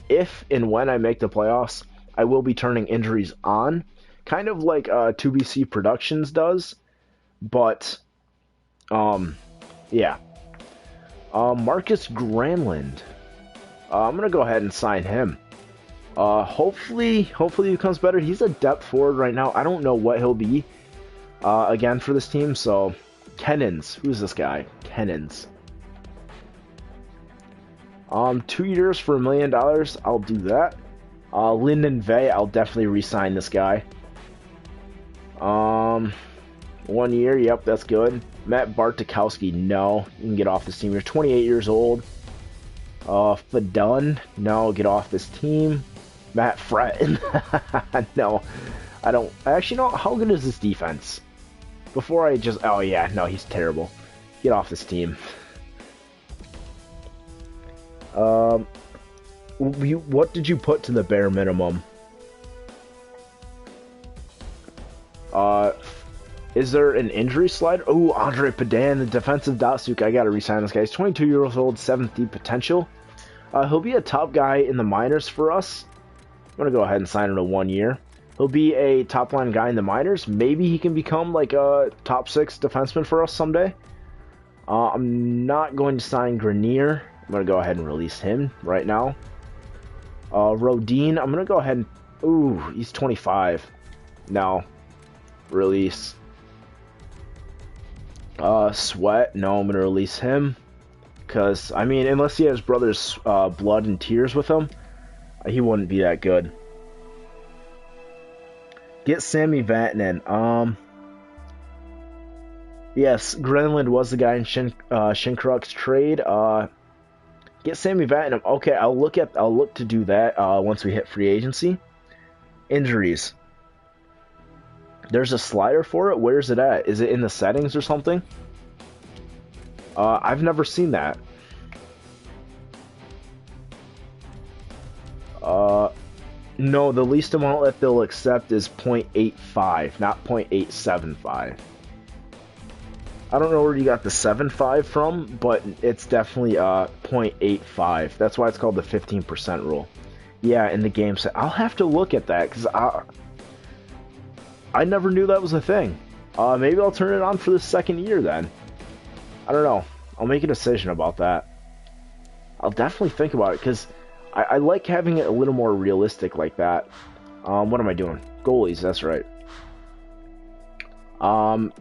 Speaker 1: If and when I make the playoffs, I will be turning injuries on. Kind of like 2BC Productions does. But, yeah. Marcus Granlund. I'm going to go ahead and sign him. Hopefully he becomes better. He's a depth forward right now. I don't know what he'll be again for this team. So, Kennins. Who's this guy? Kennins. 2 years for $1 million. I'll do that. Lyndon Vey. I'll definitely re-sign this guy. 1 year. Yep, that's good. Matt Bartkowski, no. You can get off this team. You're 28 years old. Fadun, no, get off this team. Matt Fretton, no. I don't. Actually, no, how good is this defense? Before I just. Oh, yeah, no, he's terrible. Get off this team. What did you put to the bare minimum? Is there an injury slide? Oh, Andre Padan, the defensive Datsuk. I gotta re-sign this guy. He's 22 years old, 7th deep potential. He'll be a top guy in the minors for us. I'm gonna go ahead and sign him to 1 year. He'll be a top line guy in the minors. Maybe he can become like a top 6 defenseman for us someday. I'm not going to sign Grenier. I'm gonna go ahead and release him right now. Rodin, I'm gonna go ahead and. Ooh, he's 25. No. Release. Sweat, no, I'm gonna release him. Because, I mean, unless he has brother's blood and tears with him, he wouldn't be that good. Get Sammy Vatanen. Yes, Grenland was the guy in Shinkruk's trade. Get Sammy Vatanen. Okay, I'll look to do that once we hit free agency. Injuries. There's a slider for it. Where's it at? Is it in the settings or something? I've never seen that. No, the least amount that they'll accept is 0.85, not 0.875. I don't know where you got the 7.5 from, but it's definitely 0.85. That's why it's called the 15% rule. Yeah, in the game set. I'll have to look at that, because I never knew that was a thing. Maybe I'll turn it on for the second year then. I don't know. I'll make a decision about that. I'll definitely think about it, because I like having it a little more realistic like that. What am I doing? Goalies, that's right.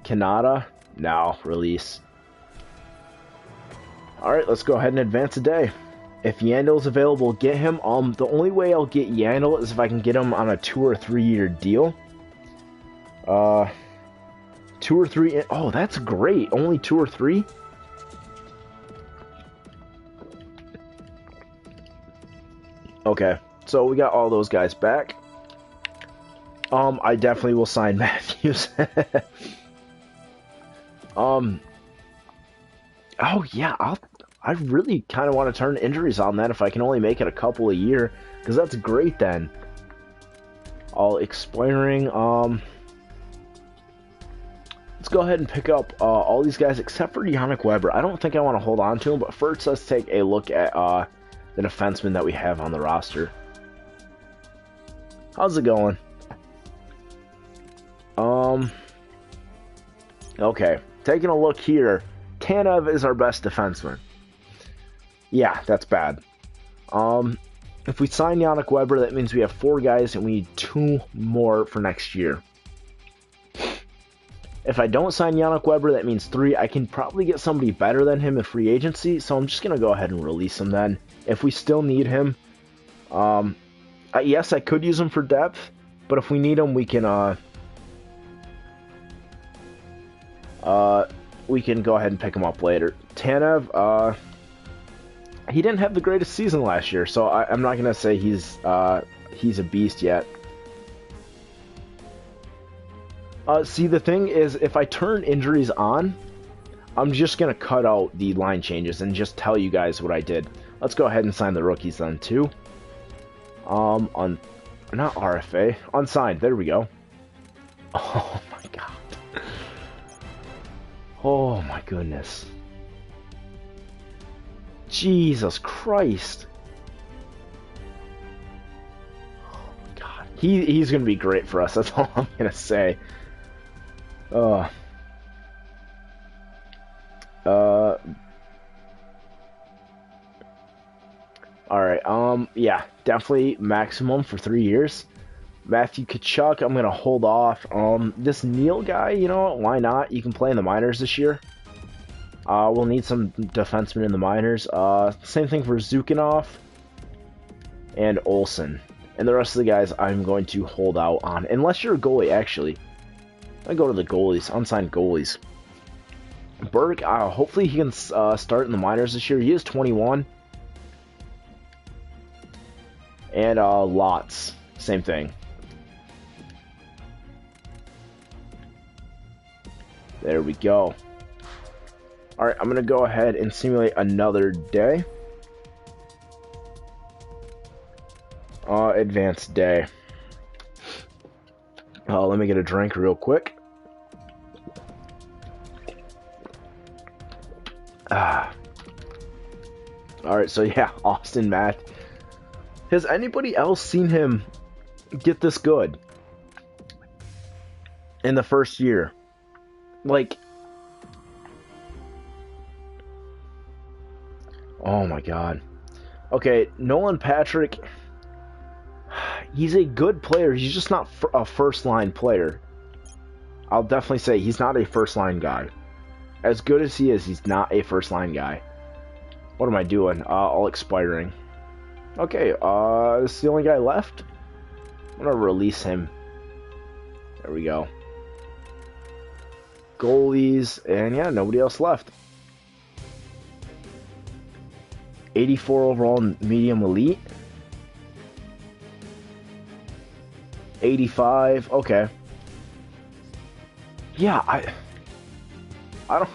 Speaker 1: Canada? No, release. Alright, let's go ahead and advance a day. If Yandel's available, get him. The only way I'll get Yandel is if I can get him on a 2 or 3 year deal. 2 or 3. Oh, that's great. Only 2 or 3? Okay, so we got all those guys back. I definitely will sign Matthews. Oh yeah, I really kind of want to turn injuries on that if I can only make it a couple a year, because that's great then. All expiring. Let's go ahead and pick up all these guys except for Yannick Weber. I don't think I want to hold on to him, but first let's take a look at the defensemen that we have on the roster. How's it going? Okay, taking a look here. Tanev is our best defenseman. Yeah, that's bad. If we sign Yannick Weber, that means we have 4 guys and we need 2 more for next year. If I don't sign Yannick Weber, that means 3. I can probably get somebody better than him in free agency, so I'm just going to go ahead and release him then. If we still need him, yes, I could use him for depth, but if we need him, we can go ahead and pick him up later. Tanev, he didn't have the greatest season last year, so I'm not going to say he's a beast yet. See, the thing is, if I turn injuries on, I'm just going to cut out the line changes and just tell you guys what I did. Let's go ahead and sign the rookies then, too. Not RFA. Unsigned. There we go. Oh, my God. Oh, my goodness. Jesus Christ. Oh, my God. He's going to be great for us. That's all I'm going to say. Alright, yeah, definitely maximum for 3 years. Matthew Tkachuk, I'm gonna hold off. This Neil guy, you know what, why not? You can play in the minors this year. We'll need some defensemen in the minors. Same thing for Zukhanov and Olsen. And the rest of the guys I'm going to hold out on. Unless you're a goalie, actually. I go to the goalies, unsigned goalies. Burke, hopefully he can start in the minors this year. He is 21. And Lots, same thing. There we go. Alright, I'm going to go ahead and simulate another day. Advanced day. Let me get a drink real quick. Alright, so yeah, Austin Matt. Has anybody else seen him get this good in the first year? Like, oh my God. Okay, Nolan Patrick, he's a good player. He's just not a first-line player. I'll definitely say he's not a first-line guy. As good as he is, he's not a first-line guy. What am I doing? All expiring. Okay, this is the only guy left. I'm gonna release him. There we go. Goalies, and yeah, nobody else left. 84 overall medium elite. 85, okay. Yeah, I don't...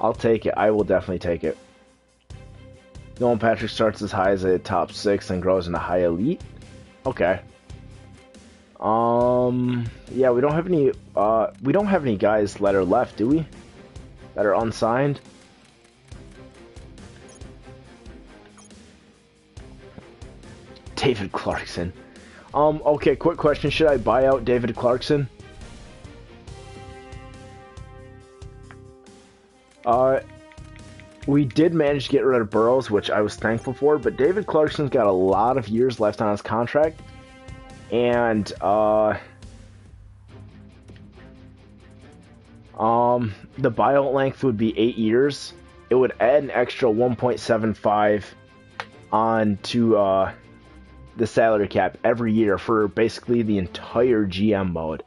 Speaker 1: I'll take it. I will definitely take it. Nolan Patrick starts as high as a top 6 and grows into high elite. Okay. Yeah, we don't have any guys that are left, do we? That are unsigned. David Clarkson. Okay, quick question. Should I buy out David Clarkson? We did manage to get rid of Burrows, which I was thankful for, but David Clarkson's got a lot of years left on his contract. And the buyout length would be 8 years. It would add an extra 1.75 on to the salary cap every year for basically the entire GM mode.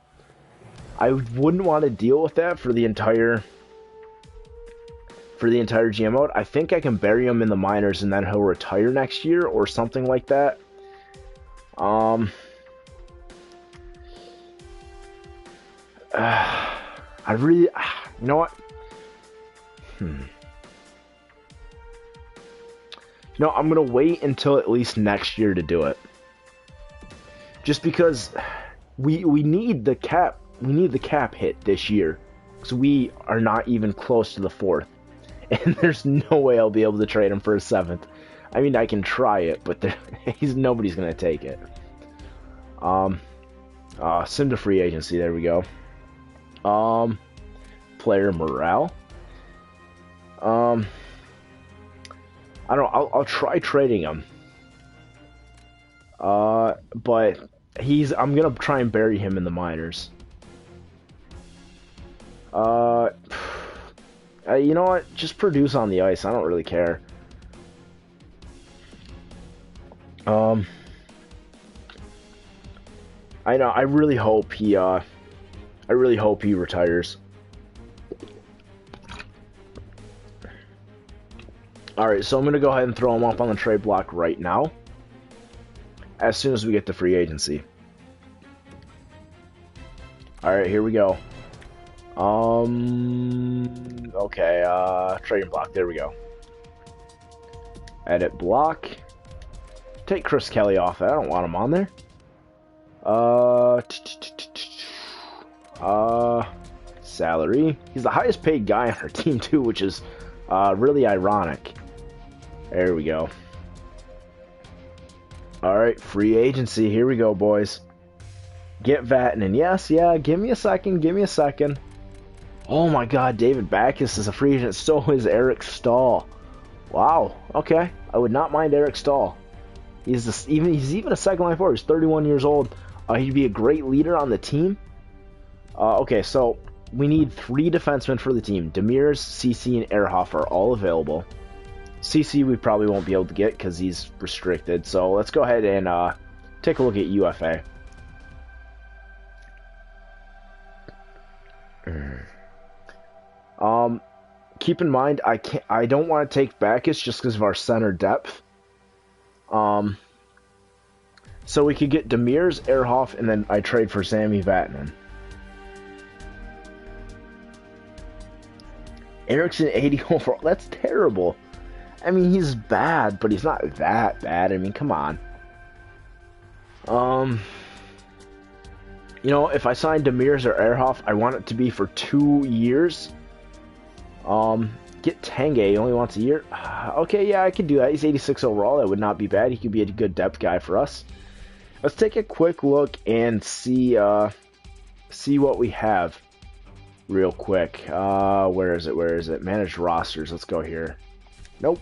Speaker 1: I wouldn't want to deal with that for the entire GM mode. I think I can bury him in the minors and then he'll retire next year or something like that. I really, you know what? No, I'm gonna wait until at least next year to do it. Just because we need the cap. We need the cap hit this year, because we are not even close to the 4th, and there's no way I'll be able to trade him for a 7th. I mean, I can try it, but nobody's gonna take it. Sim to free agency. There we go. Player morale. I don't know, I'll try trading him. But I'm gonna try and bury him in the minors. You know what? Just produce on the ice. I don't really care. I know. I really hope he retires. Alright, so I'm going to go ahead and throw him up on the trade block right now, as soon as we get to free agency. Alright, here we go. Okay, trading block, there we go. Edit block. Take Chris Kelly off that, I don't want him on there. Salary. He's the highest paid guy on our team too, which is really ironic. There we go. Alright, free agency. Here we go, boys. Get Vatanen. Yes, yeah, give me a second. Oh my god, David Backes is a free agent. So is Eric Stahl. Wow, okay. I would not mind Eric Stahl. He's even a second line forward. He's 31 years old. He'd be a great leader on the team. Okay, so we need 3 defensemen for the team. Demers, CC, and Ehrhoff are all available. CC we probably won't be able to get because he's restricted. So let's go ahead and take a look at UFA. Keep in mind, I don't want to take Backes just because of our center depth. So we could get Demers, Ehrhoff, and then I trade for Sami Vatanen. Eriksson 80 overall. That's terrible. I mean, he's bad, but he's not that bad. I mean, come on. You know, if I sign Demers or Ehrhoff, I want it to be for 2 years. Get Tange. He only wants a year. Okay, yeah, I could do that. He's 86 overall. That would not be bad. He could be a good depth guy for us. Let's take a quick look and see what we have real quick. Where is it? Manage rosters. Let's go here. Nope.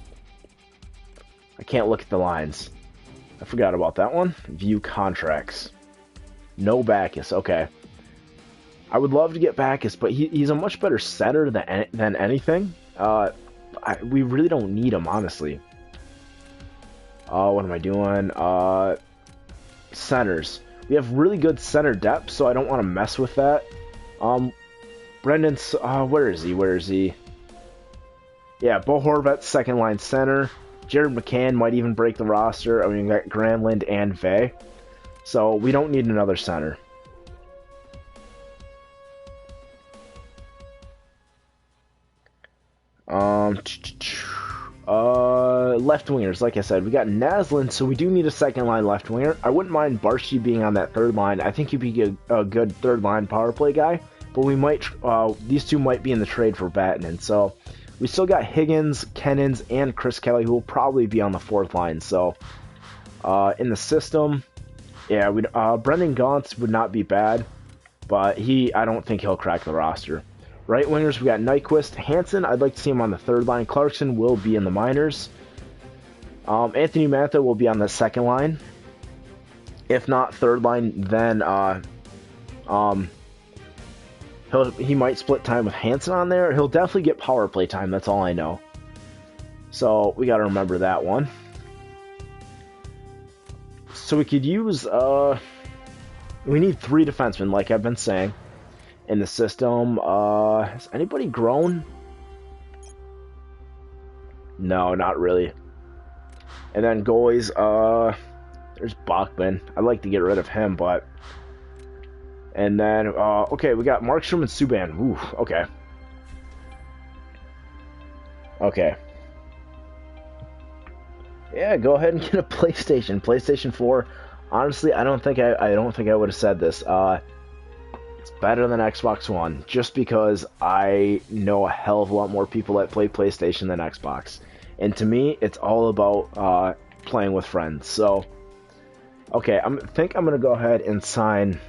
Speaker 1: I can't look at the lines. I forgot about that one. View contracts. No Backes. Okay. I would love to get Backes, but he's a much better setter than anything. We really don't need him, honestly. What am I doing? Centers. We have really good center depth, so I don't want to mess with that. Brendan's, where is he? Yeah, Bo Horvat, second line center. Jared McCann might even break the roster. I mean, we got Granlund and Vey. So we don't need another center. Left wingers, like I said, we got Naslund, so we do need a second line left winger. I wouldn't mind Barshy being on that third line. I think he'd be a good third line power play guy, but we might these two might be in the trade for Vatanen. So we still got Higgins, Kennins, and Chris Kelly, who will probably be on the fourth line. So in the system, yeah, Brendan Gaunce would not be bad, but I don't think he'll crack the roster. Right wingers, we got Nyquist, Hansen. I'd like to see him on the third line. Clarkson will be in the minors. Anthony Mantha will be on the second line. If not third line, then he might split time with Hansen on there. He'll definitely get power play time. That's all I know. So we got to remember that one. So we could use we need 3 defensemen, like I've been saying, in the system. Has anybody grown? No, not really. And then goalies, there's Bachman. I'd like to get rid of him, but... And then, okay, we got Markstrom and Subban. Ooh, okay. Okay. Yeah, go ahead and get a PlayStation. PlayStation 4. Honestly, I don't think I would have said this. It's better than Xbox One, just because I know a hell of a lot more people that play PlayStation than Xbox. And to me, it's all about playing with friends. So, okay, I think I'm going to go ahead and sign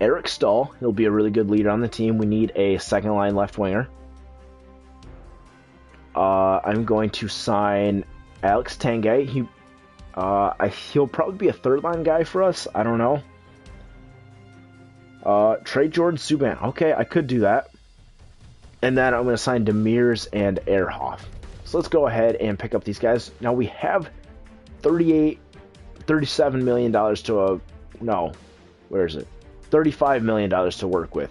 Speaker 1: Eric Stahl. He'll be a really good leader on the team. We need a second line left winger. I'm going to sign Alex Tanguay. He'll probably be a third line guy for us. I don't know. Trade Jordan Subban. Okay, I could do that. And then I'm going to sign Demers and Ehrhoff. So let's go ahead and pick up these guys. Now we have $37 million to no, where is it? $35 million to work with.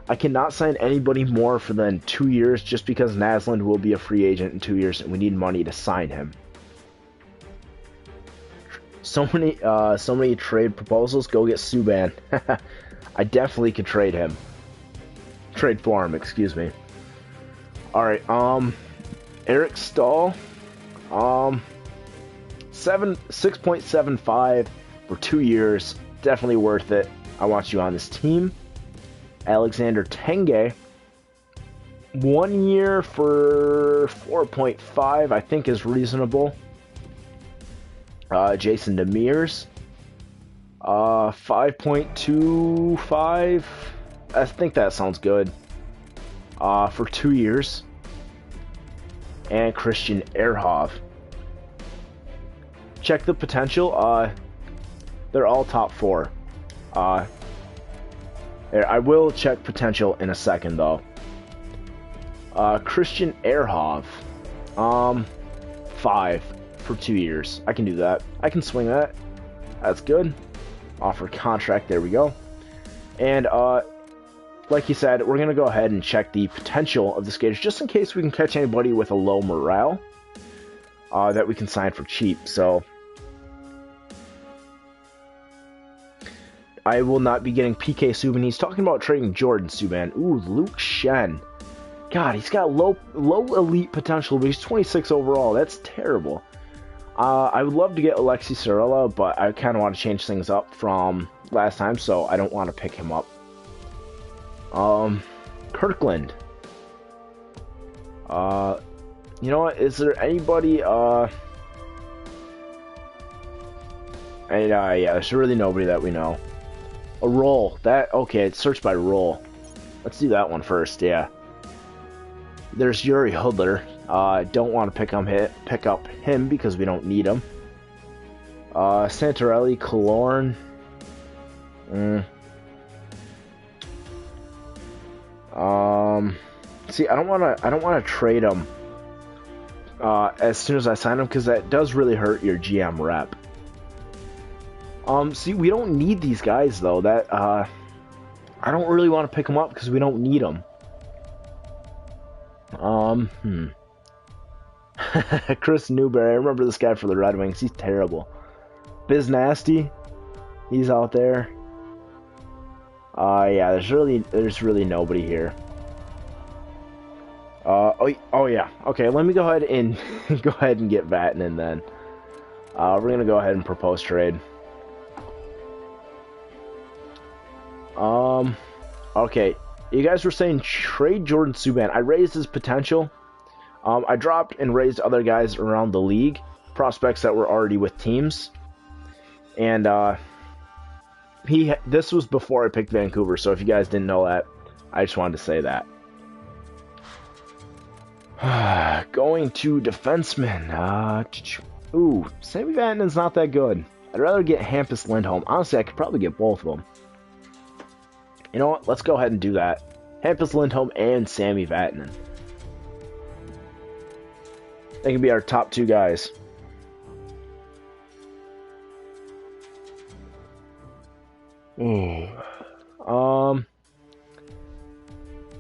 Speaker 1: I cannot sign anybody more for than 2 years, just because Naslund will be a free agent in 2 years, and we need money to sign him. So many trade proposals. Go get Subban. I definitely could trade him. Trade for him, excuse me. Alright, Eric Stahl. 6.75 for 2 years. Definitely worth it. I want you on this team. Alexander Tanguay. 1 year for 4.5, I think is reasonable. Jason Demers. 5.25. I think that sounds good. For 2 years. And Christian Ehrhoff. Check the potential. They're all top 4. I will check potential in a second, though. Christian Ehrhoff. 5 for 2 years. I can do that. I can swing that. That's good. Offer contract. There we go. And, like you said, we're going to go ahead and check the potential of the skaters, just in case we can catch anybody with a low morale that we can sign for cheap. So, I will not be getting PK Subban. He's talking about trading Jordan Subban. Ooh, Luke Shen. God, he's got low elite potential, but he's 26 overall. That's terrible. I would love to get Alexi Sorella, but I kind of want to change things up from last time, so I don't want to pick him up. Kirkland. You know what? Is there anybody? Yeah, there's really nobody that we know. A role. Okay, it's searched by role. Let's do that one first, yeah. There's Yuri Hudler. Don't want to pick up him because we don't need him. Santorelli, Killorn. See, I don't want to trade him as soon as I sign him, because that does really hurt your GM rep. See, we don't need these guys though. I don't really want to pick them up because we don't need them. Chris Newberry. I remember this guy for the Red Wings. He's terrible. Biz Nasty. He's out there. Yeah, there's really nobody here. Oh yeah. Okay, let me go ahead and get Vatanen then. We're gonna go ahead and propose trade. Okay. You guys were saying trade Jordan Subban. I raised his potential. I dropped and raised other guys around the league, prospects that were already with teams, and this was before I picked Vancouver. So if you guys didn't know that, I just wanted to say that. Going to defenseman. Ooh, Sammy Vatanen's not that good. I'd rather get Hampus Lindholm. Honestly, I could probably get both of them. You know what? Let's go ahead and do that. Hampus Lindholm and Sammy Vatanen. They can be our top 2 guys.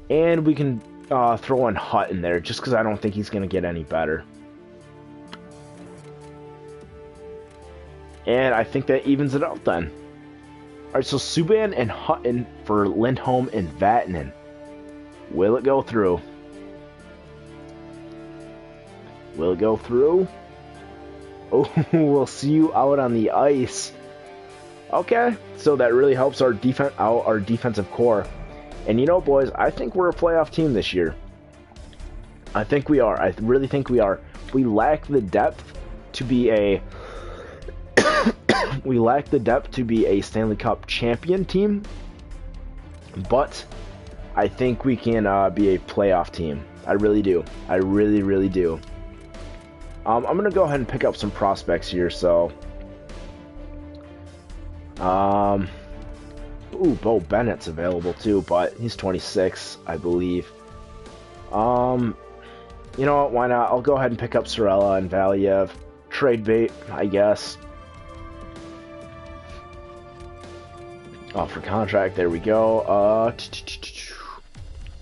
Speaker 1: And we can throw in Hutt in there, just because I don't think he's going to get any better. And I think that evens it out then. Alright, so Subban and Hutton for Lindholm and Vatanen. Will it go through? Will it go through? Oh, we'll see you out on the ice. Okay, so that really helps our defensive core. And you know, boys, I think we're a playoff team this year. I think we are. I really think we are. We lack the depth to be a Stanley Cup champion team, but I think we can be a playoff team. I really do. I really, really do. I'm gonna go ahead and pick up some prospects here. So, ooh, Bo Bennett's available too, but he's 26, I believe. You know what? Why not? I'll go ahead and pick up Sorella and Valiev. Trade bait, I guess. Offer contract. There we go.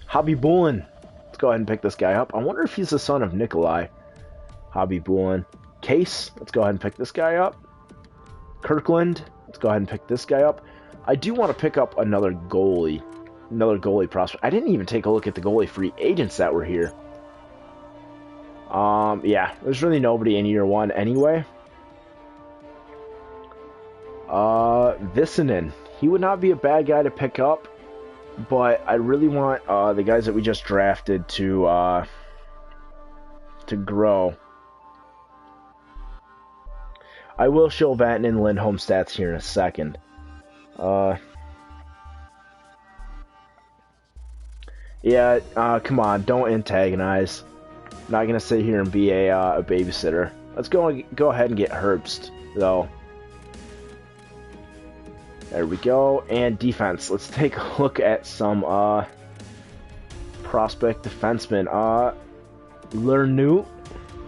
Speaker 1: Hobby Bulin. Let's go ahead and pick this guy up. I wonder if he's the son of Nikolai. Hobby Bulin. Case. Let's go ahead and pick this guy up. Kirkland. Let's go ahead and pick this guy up. I do want to pick up another goalie. Another goalie prospect. I didn't even take a look at the goalie free agents that were here. Yeah, there's really nobody in year 1 anyway. Vissanen. He would not be a bad guy to pick up, but I really want the guys that we just drafted to grow. I will show Vatanen and Lindholm stats here in a second. Yeah, come on, don't antagonize. I'm not gonna sit here and be a babysitter. Let's go ahead and get Herbst, though. There we go. And defense. Let's take a look at some prospect defensemen. Lernout.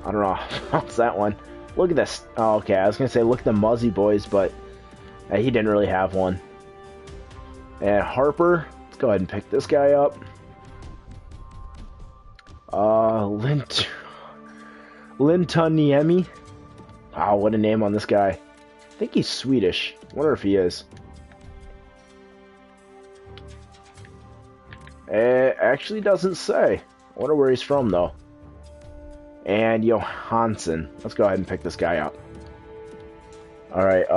Speaker 1: I don't know how to pronounce that one. Look at this. Oh, okay, I was gonna say look at the Muzzy boys, but he didn't really have one. And Harper. Let's go ahead and pick this guy up. Lintoniemi. Wow, what a name on this guy. I think he's Swedish. I wonder if he is. It actually doesn't say. I wonder where he's from, though. And Johansson. Let's go ahead and pick this guy up. Alright,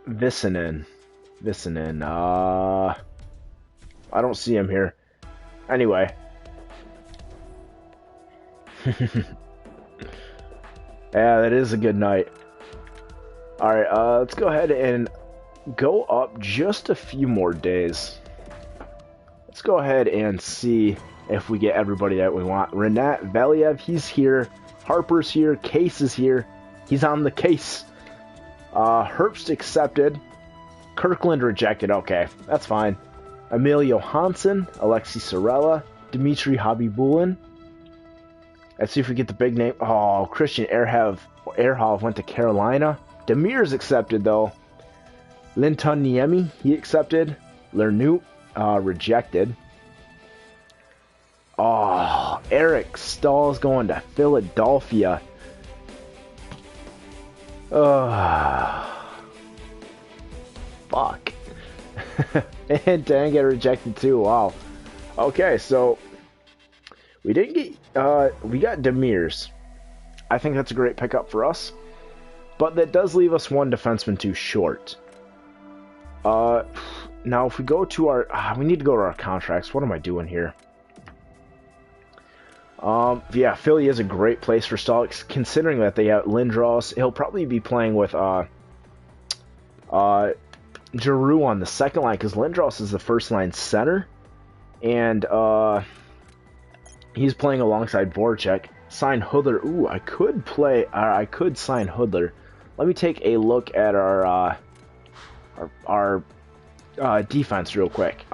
Speaker 1: Vissanen. I don't see him here. Anyway. Yeah, that is a good night. Alright, let's go ahead and go up just a few more days. Let's go ahead and see if we get everybody that we want. Renat Valiev, he's here. Harper's here. Case is here. He's on the case. Herbst accepted. Kirkland rejected. Okay, that's fine. Emilio Hansen, Alexi Sorella, Dmitry Habibulin. Let's see if we get the big name. Oh, Christian Ehrhoff went to Carolina. Demir's accepted, though. Linton Niemi, he accepted. Lernout, rejected. Oh, Eric Stahl's going to Philadelphia. Fuck. And Dan get rejected too. Wow. Okay, so we didn't get we got Demir's. I think that's a great pickup for us, but that does leave us one defenseman too short. Now if we go to our we need to go to our contracts. What am I doing here? Yeah, Philly is a great place for Stahl, considering that they have Lindros. He'll probably be playing with Giroux on the second line, because Lindros is the first line center, and He's playing alongside Voracek. Sign Hoodler. Ooh, I could sign Hoodler. Let me take a look at our defense real quick.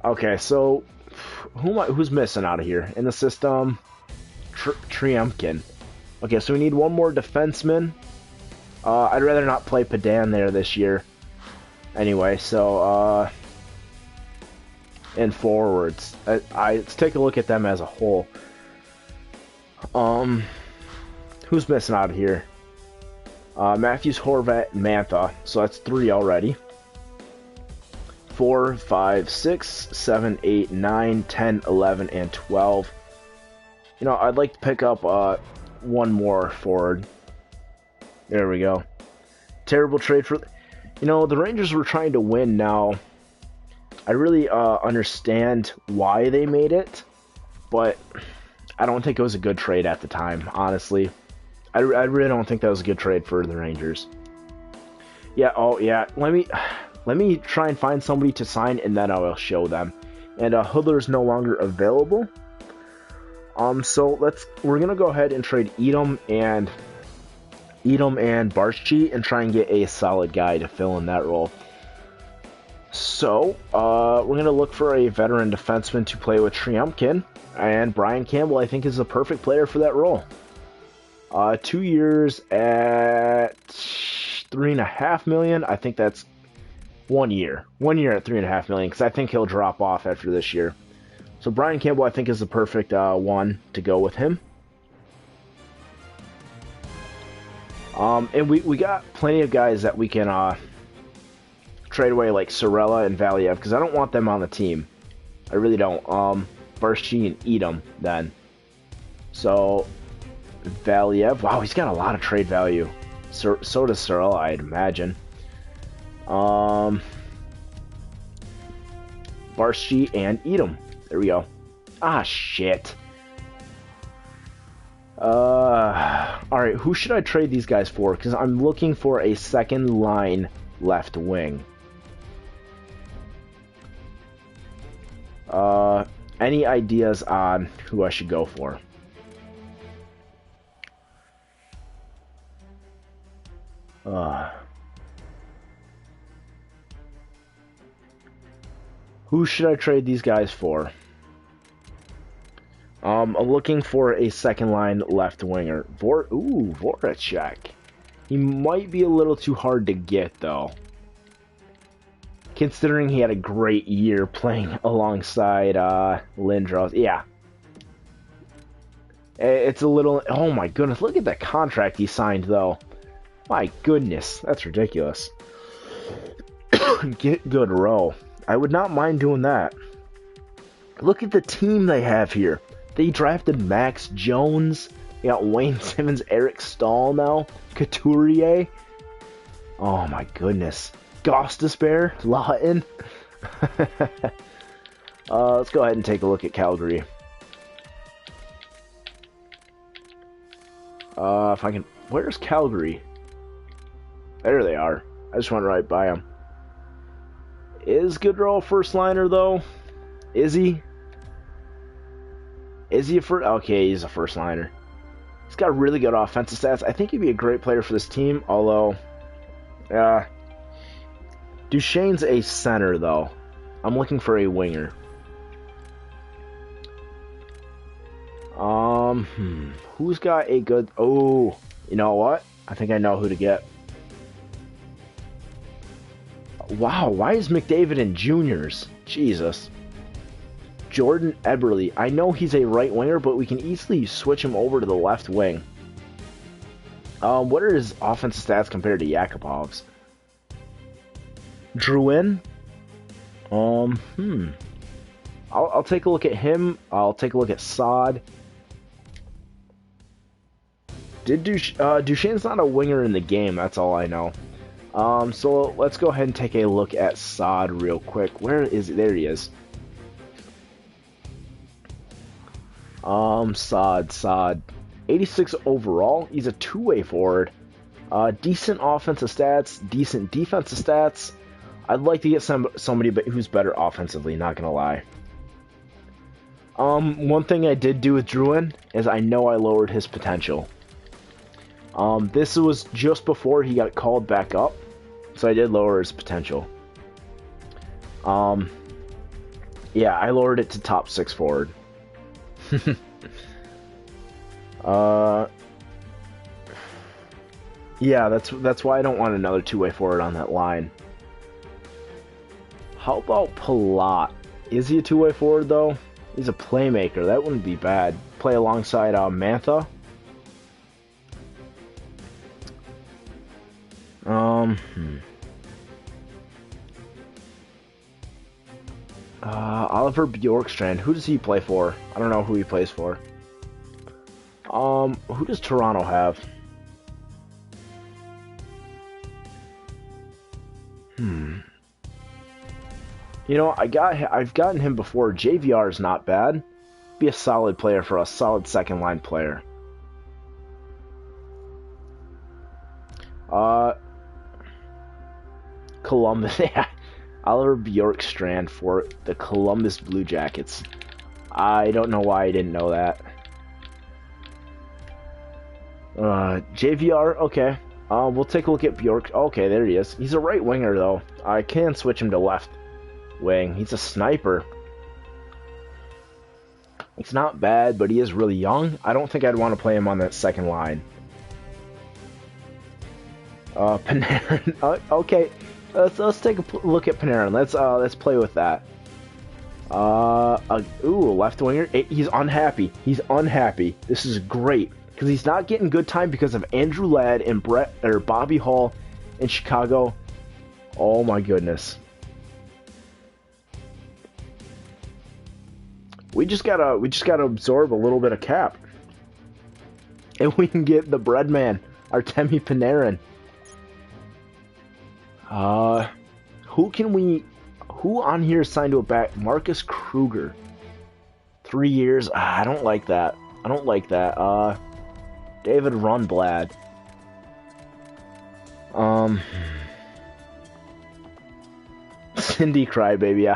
Speaker 1: Okay, so who's missing out of here in the system? Triumkin. Okay, so we need one more defenseman. I'd rather not play Padan there this year. Anyway, so and forwards. Let's take a look at them as a whole. Who's missing out of here? Matthews, Horvat, and Mantha. So that's 3 already. 4, 5, 6, 7, 8, 9, 10, 11, and 12. You know, I'd like to pick up one more forward. There we go. Terrible trade for... You know, the Rangers were trying to win now. I really understand why they made it, but I don't think it was a good trade at the time, honestly. I really don't think that was a good trade for the Rangers. Yeah, oh yeah, let me try and find somebody to sign, and then I will show them. And Hoodler is no longer available. So we're gonna go ahead and trade Edom and Barschi and try and get a solid guy to fill in that role. So we're gonna look for a veteran defenseman to play with Triumkin, and Brian Campbell I think is the perfect player for that role. 2 years at $3.5 million. I think that's 1 year. 1 year at $3.5 million, because I think he'll drop off after this year. So Brian Campbell, I think, is the perfect one to go with him. And we got plenty of guys that we can trade away, like Sorella and Valiev, because I don't want them on the team. I really don't. Barschi and Edom, then. So Valiev, wow, he's got a lot of trade value. So does Sorella, I'd imagine. Barschi and Edom. There we go. Ah, shit. Alright, who should I trade these guys for? Because I'm looking for a second line left wing. Any ideas on who I should go for? Who should I trade these guys for? I'm looking for a second line left winger. Voracek. He might be a little too hard to get, though. Considering he had a great year playing alongside Lindros. Yeah. It's a little... Oh my goodness, look at that contract he signed, though. My goodness, that's ridiculous. Get good row. I would not mind doing that. Look at the team they have here. They drafted Max Jones. They got Wayne Simmons, Eric Stahl now. Couturier. Oh my goodness. Gostisbehere, Lawton. Let's go ahead and take a look at Calgary. If I can... Where's Calgary? There they are. I just went right by them. Is Goodrow a first liner, though? Is he? Is he a first? Okay, he's a first liner. He's got really good offensive stats. I think he'd be a great player for this team, although... Duchesne's a center, though. I'm looking for a winger. Who's got a good... Oh, you know what? I think I know who to get. Wow, why is McDavid in juniors? Jesus. Jordan Eberle. I know he's a right winger, but we can easily switch him over to the left wing. What are his offensive stats compared to Yakupov's? Drouin? I'll take a look at him. I'll take a look at Saad. Duchesne's not a winger in the game, that's all I know. So let's go ahead and take a look at Saad real quick. Where is he? There he is. Saad. 86 overall. He's a two-way forward. Decent offensive stats, decent defensive stats. I'd like to get somebody who's better offensively, not gonna lie. One thing I did do with Druin is I know I lowered his potential. This was just before he got called back up, so I did lower his potential. Yeah, I lowered it to top 6 forward. Yeah, that's why I don't want another two-way forward on that line. How about Palat? Is he a two-way forward, though? He's a playmaker. That wouldn't be bad. Play alongside Mantha. Oliver Bjorkstrand. Who does he play for? I don't know who he plays for. Who does Toronto have? You know, I've gotten him before. JVR is not bad. Be a solid player for us. Solid second line player. Columbus. Yeah. Oliver Bjorkstrand for the Columbus Blue Jackets. I don't know why I didn't know that. JVR, okay. We'll take a look at Bjork. Okay, there he is. He's a right winger, though. I can switch him to left wing. He's a sniper. It's not bad, but he is really young. I don't think I'd want to play him on that second line. Panarin. Okay, let's take a look at Panarin. Let's play with that. Ooh, left winger. He's unhappy. He's unhappy. This is great because he's not getting good time because of Andrew Ladd and Bobby Hall in Chicago. Oh my goodness. We just gotta absorb a little bit of cap, and we can get the bread man, Artemi Panarin. Who on here is signed to a back? Marcus Kruger. 3 years. I don't like that. I don't like that. David Rundblad. Cindy Crybaby.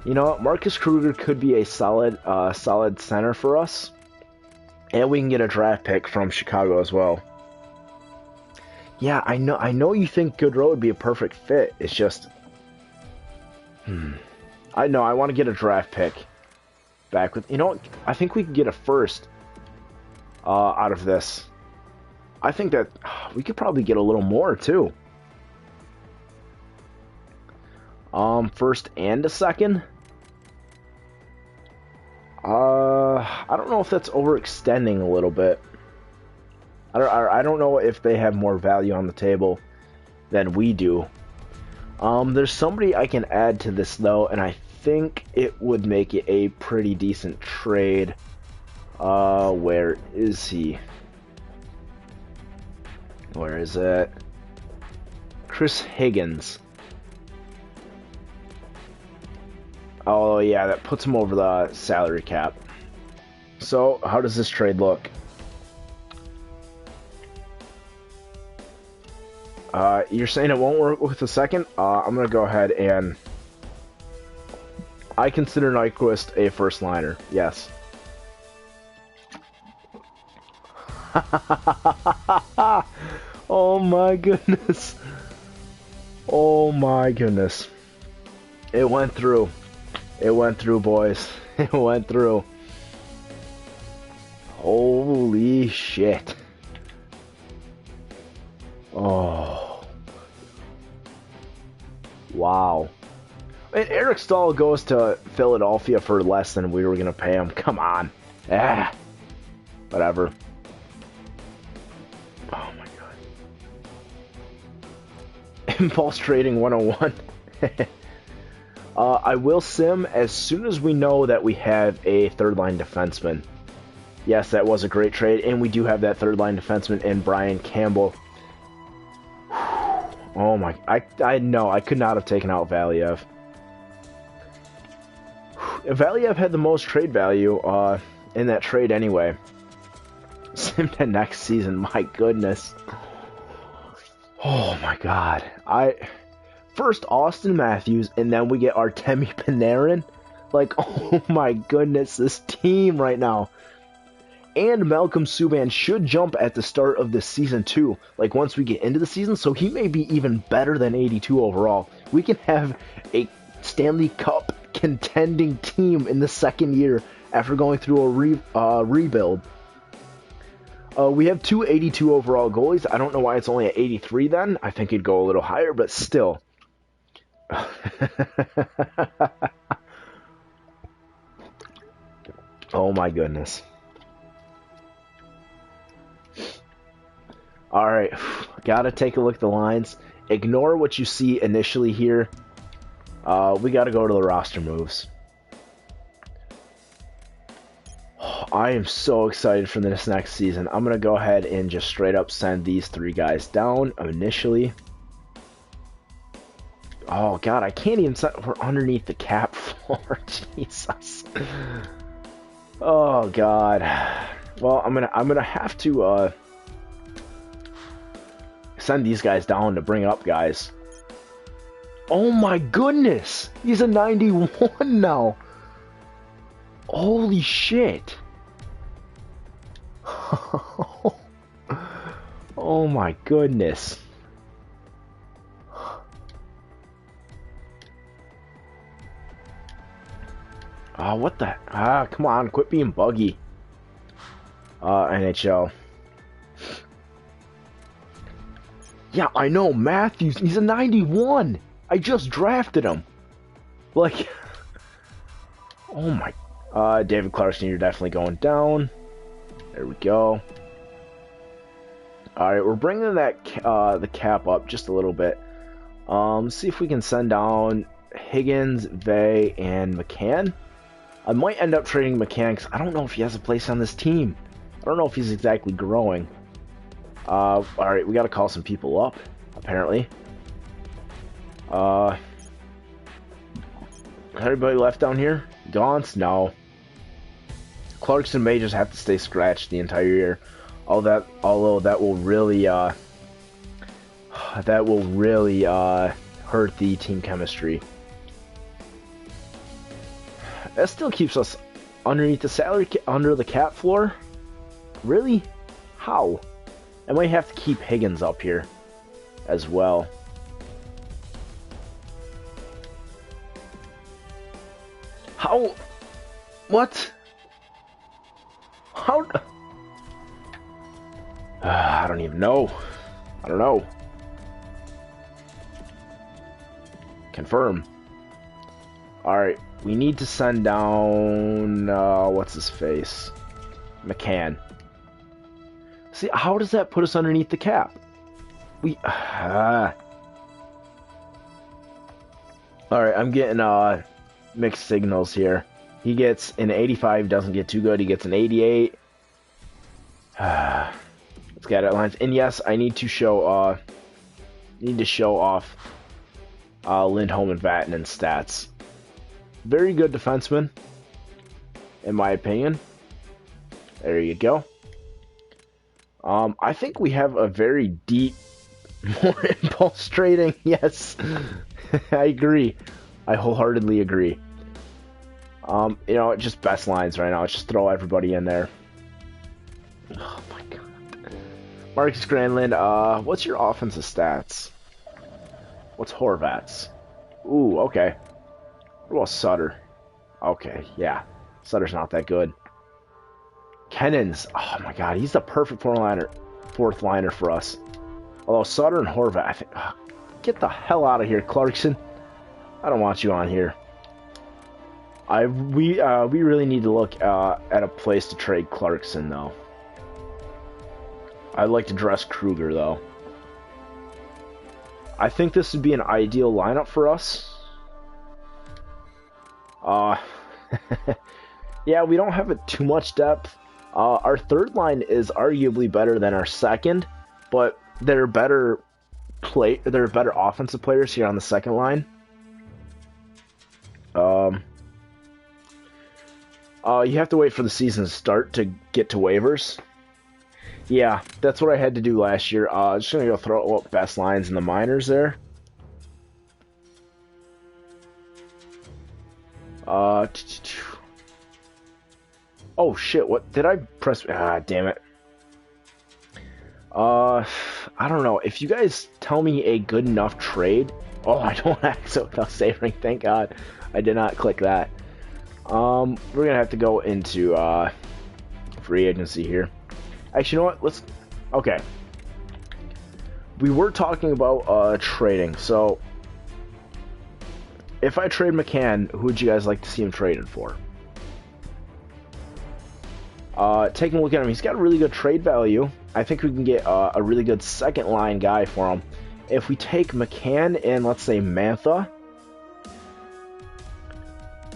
Speaker 1: You know what? Marcus Kruger could be a solid center for us, and we can get a draft pick from Chicago as well. Yeah, I know you think Goodrow would be a perfect fit. It's just, I know I want to get a draft pick back with. You know what? I think we can get a first out of this. I think that we could probably get a little more too. First and a second. I don't know if that's overextending a little bit. I don't know if they have more value on the table than we do. There's somebody I can add to this though, and I think it would make it a pretty decent trade. Where is he? Where is it? Chris Higgins. Oh yeah, that puts him over the salary cap. So, how does this trade look? You're saying it won't work with the second? I'm gonna go ahead and I consider Nyquist a first liner. Yes. Oh my goodness. Oh my goodness. It went through. It went through, boys. It went through. Holy shit. Oh. Wow. And Eric Stahl goes to Philadelphia for less than we were going to pay him. Come on. Whatever. Oh my god. Impulse trading 101. I will sim as soon as we know that we have a third line defenseman. Yes, that was a great trade, and we do have that third line defenseman in Brian Campbell. Oh my, I know, I could not have taken out Valiev. Valiev had the most trade value in that trade anyway. Sim to next season, my goodness. Oh my god. First Austin Matthews, and then we get Artemi Panarin. Like, oh my goodness, this team right now. And Malcolm Subban should jump at the start of this season too, like once we get into the season, so he may be even better than 82 overall. We can have a Stanley Cup contending team in the second year after going through a rebuild. We have two 82 overall goalies. I don't know why it's only at 83 then. I think it'd go a little higher, but still. Oh my goodness. Alright, gotta take a look at the lines. Ignore what you see initially here. We gotta go to the roster moves. I am so excited for this next season. I'm gonna go ahead and just straight up send these three guys down initially. Oh god, I can't even set. We're underneath the cap floor. Jesus. Oh god. Well, I'm gonna have to send these guys down to bring up guys. Oh my goodness! He's a 91 now. Holy shit. Oh my goodness. What the? Come on, quit being buggy. NHL. Yeah, I know, Matthews, he's a 91. I just drafted him. Like, oh my. David Clarkson, you're definitely going down. There we go. Alright, we're bringing that the cap up just a little bit. See if we can send down Higgins, Vey, and McCann. I might end up trading McCann because I don't know if he has a place on this team. I don't know if he's exactly growing. Alright, we gotta call some people up, apparently. Everybody left down here? Gaunce? No. Clarkson may just have to stay scratched the entire year. Although that will really hurt the team chemistry. That still keeps us underneath the under the cap floor. Really? How? I might have to keep Higgins up here as well. How? What? How? I don't even know. I don't know. Confirm. Alright, we need to send down, what's his face? McCann. See, how does that put us underneath the cap? Alright, I'm getting, mixed signals here. He gets an 85, doesn't get too good. He gets an 88. Let's get it lines. And yes, I need to show off Lindholm and Vatanen stats. Very good defenseman, in my opinion. There you go. I think we have a very deep, more impulse trading. Yes, I agree. I wholeheartedly agree. You know, just best lines right now. Let's just throw everybody in there. Oh my god. Marcus Granlund, what's your offensive stats? What's Horvat's? Ooh, okay. What about Sutter? Okay, yeah. Sutter's not that good. Kennan's, oh my god, he's the perfect fourth liner for us. Although Sutter and Horvat, I think, get the hell out of here, Clarkson. I don't want you on here. We really need to look at a place to trade Clarkson, though. I'd like to dress Kruger, though. I think this would be an ideal lineup for us. Yeah, we don't have too much depth. Our third line is arguably better than our second, but there are better offensive players here on the second line. You have to wait for the season to start to get to waivers. Yeah, that's what I had to do last year. Just gonna go throw up best lines in the minors there. Uh, oh shit! What did I press? Ah, damn it. I don't know. If you guys tell me a good enough trade. Oh, I don't act so without saving. Thank God, I did not click that. We're gonna have to go into free agency here. Actually, you know what? Let's. Okay. We were talking about trading. So, if I trade McCann, who would you guys like to see him traded for? Taking a look at him, he's got a really good trade value. I think we can get a really good second line guy for him. If we take McCann and let's say Mantha.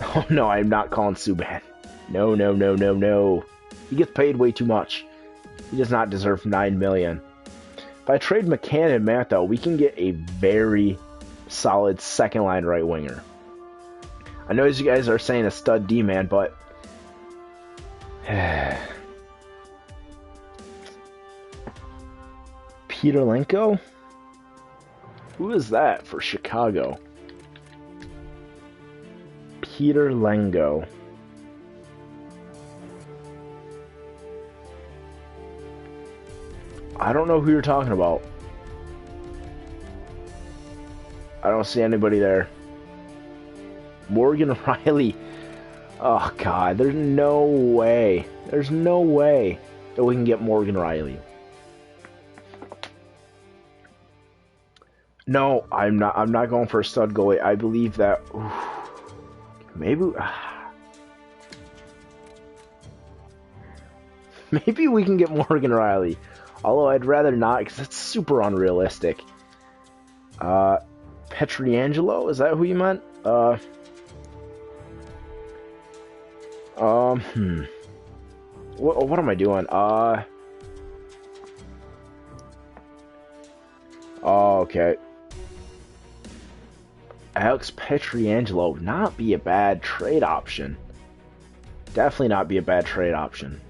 Speaker 1: Oh no, I'm not calling Subban. No, no, no, no, no. He gets paid way too much. He does not deserve $9 million. If I trade McCann and Mantha, we can get a very solid second line right winger. I know as you guys are saying a stud D-man, but Peterlenko? Who is that for Chicago? Peterlenko. I don't know who you're talking about. I don't see anybody there. Morgan Riley. Oh God, there's no way. There's no way that we can get Morgan Riley. No, I'm not going for a stud goalie. I believe that. Maybe. Maybe we can get Morgan Riley. Although I'd rather not, because it's super unrealistic. Pietrangelo, is that who you meant? What am I doing? Oh, okay. Alex Pietrangelo, not be a bad trade option. Definitely not be a bad trade option.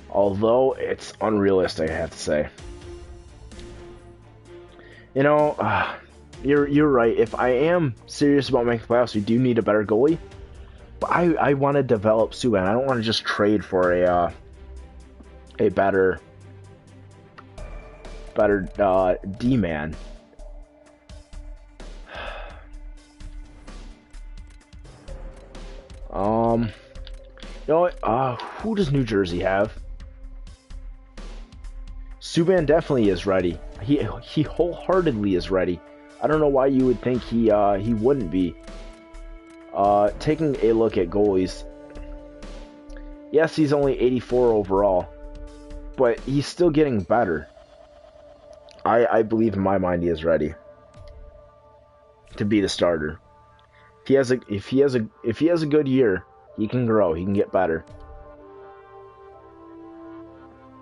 Speaker 1: Although it's unrealistic, I have to say. You know, you're right. If I am serious about making the playoffs, we do need a better goalie. But I want to develop Subban. I don't want to just trade for a better D-man. You know what? Who does New Jersey have? Subban definitely is ready. He wholeheartedly is ready. I don't know why you would think he wouldn't be. Taking a look at goalies. Yes, he's only 84 overall, but he's still getting better. I believe in my mind he is ready to be the starter. If he has a good year, he can grow. He can get better.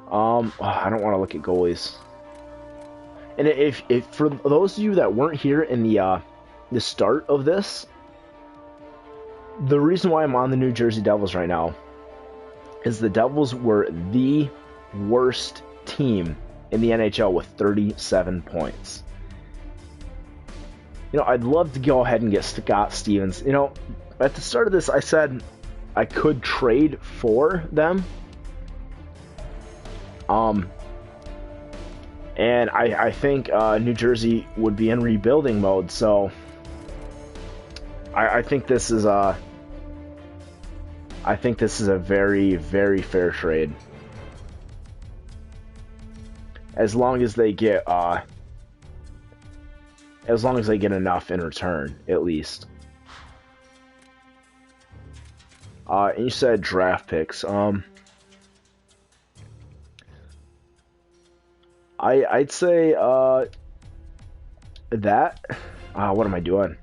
Speaker 1: I don't want to look at goalies. And if for those of you that weren't here in the start of this, the reason why I'm on the New Jersey Devils right now is the Devils were the worst team in the NHL with 37 points. You know, I'd love to go ahead and get Scott Stevens. You know, at the start of this, I said I could trade for them. And I think New Jersey would be in rebuilding mode, so I think this is a very, very fair trade. As long as they get enough in return, at least. And you said draft picks. I'd say that. What am I doing?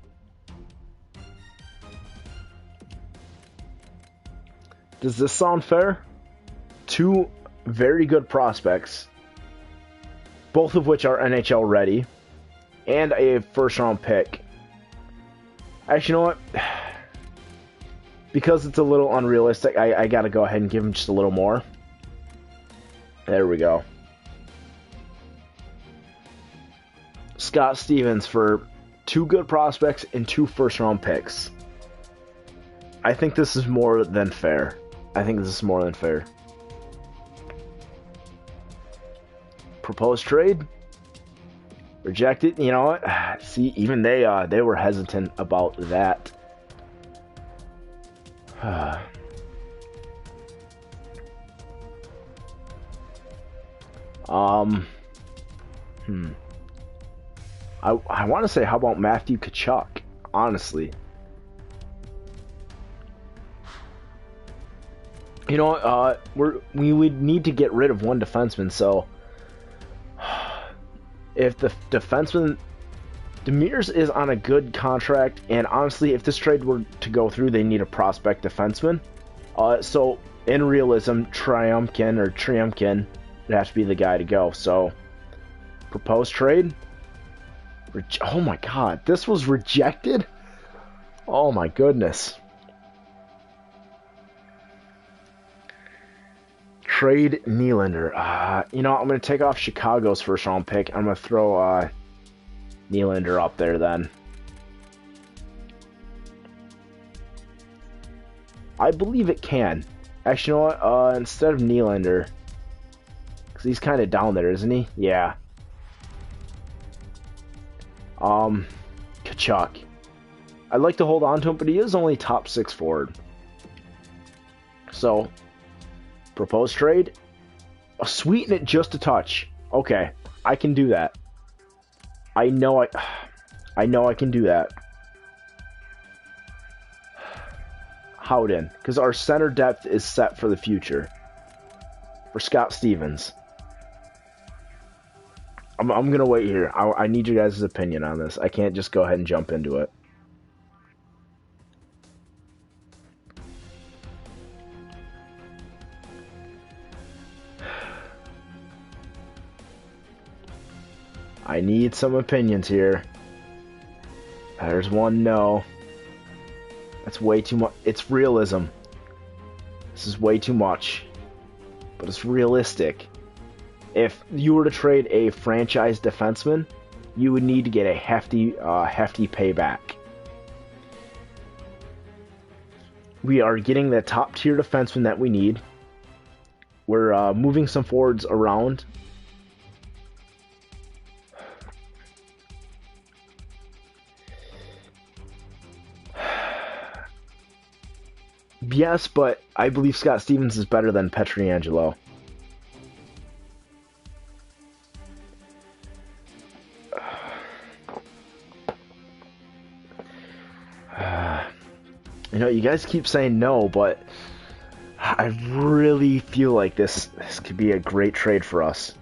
Speaker 1: Does this sound fair? Two very good prospects, both of which are NHL ready, and a first round pick. Actually, you know what? Because it's a little unrealistic, I gotta go ahead and give him just a little more. There we go. Scott Stevens for 2 good prospects and 2 first-round picks. I think this is more than fair. Proposed trade? Rejected? You know what? See, even they were hesitant about that. I want to say, how about Matthew Tkachuk? Honestly, you know, we would need to get rid of one defenseman. So, if the defenseman Demers is on a good contract, and honestly, if this trade were to go through, they need a prospect defenseman. So in realism, Triumkin would have to be the guy to go. So, proposed trade. Oh my god, this was rejected? Oh my goodness. Trade Nylander. You know, I'm going to take off Chicago's first round pick. I'm going to throw Nylander up there then. I believe it can. Actually, you know what? Instead of Nylander, because he's kind of down there, isn't he? Yeah. Tkachuk. I'd like to hold on to him, but he is only top 6 forward. So, proposed trade. Sweeten it just a touch. Okay, I can do that. I know I can do that. Howden, because our center depth is set for the future. For Scott Stevens. I'm gonna wait here. I need you guys' opinion on this. I can't just go ahead and jump into it. I need some opinions here. There's one no. That's way too much. It's realism. This is way too much. But it's realistic. If you were to trade a franchise defenseman, you would need to get a hefty payback. We are getting the top tier defenseman that we need. We're moving some forwards around. Yes, but I believe Scott Stevens is better than Pietrangelo. You know, you guys keep saying no, but I really feel like this could be a great trade for us.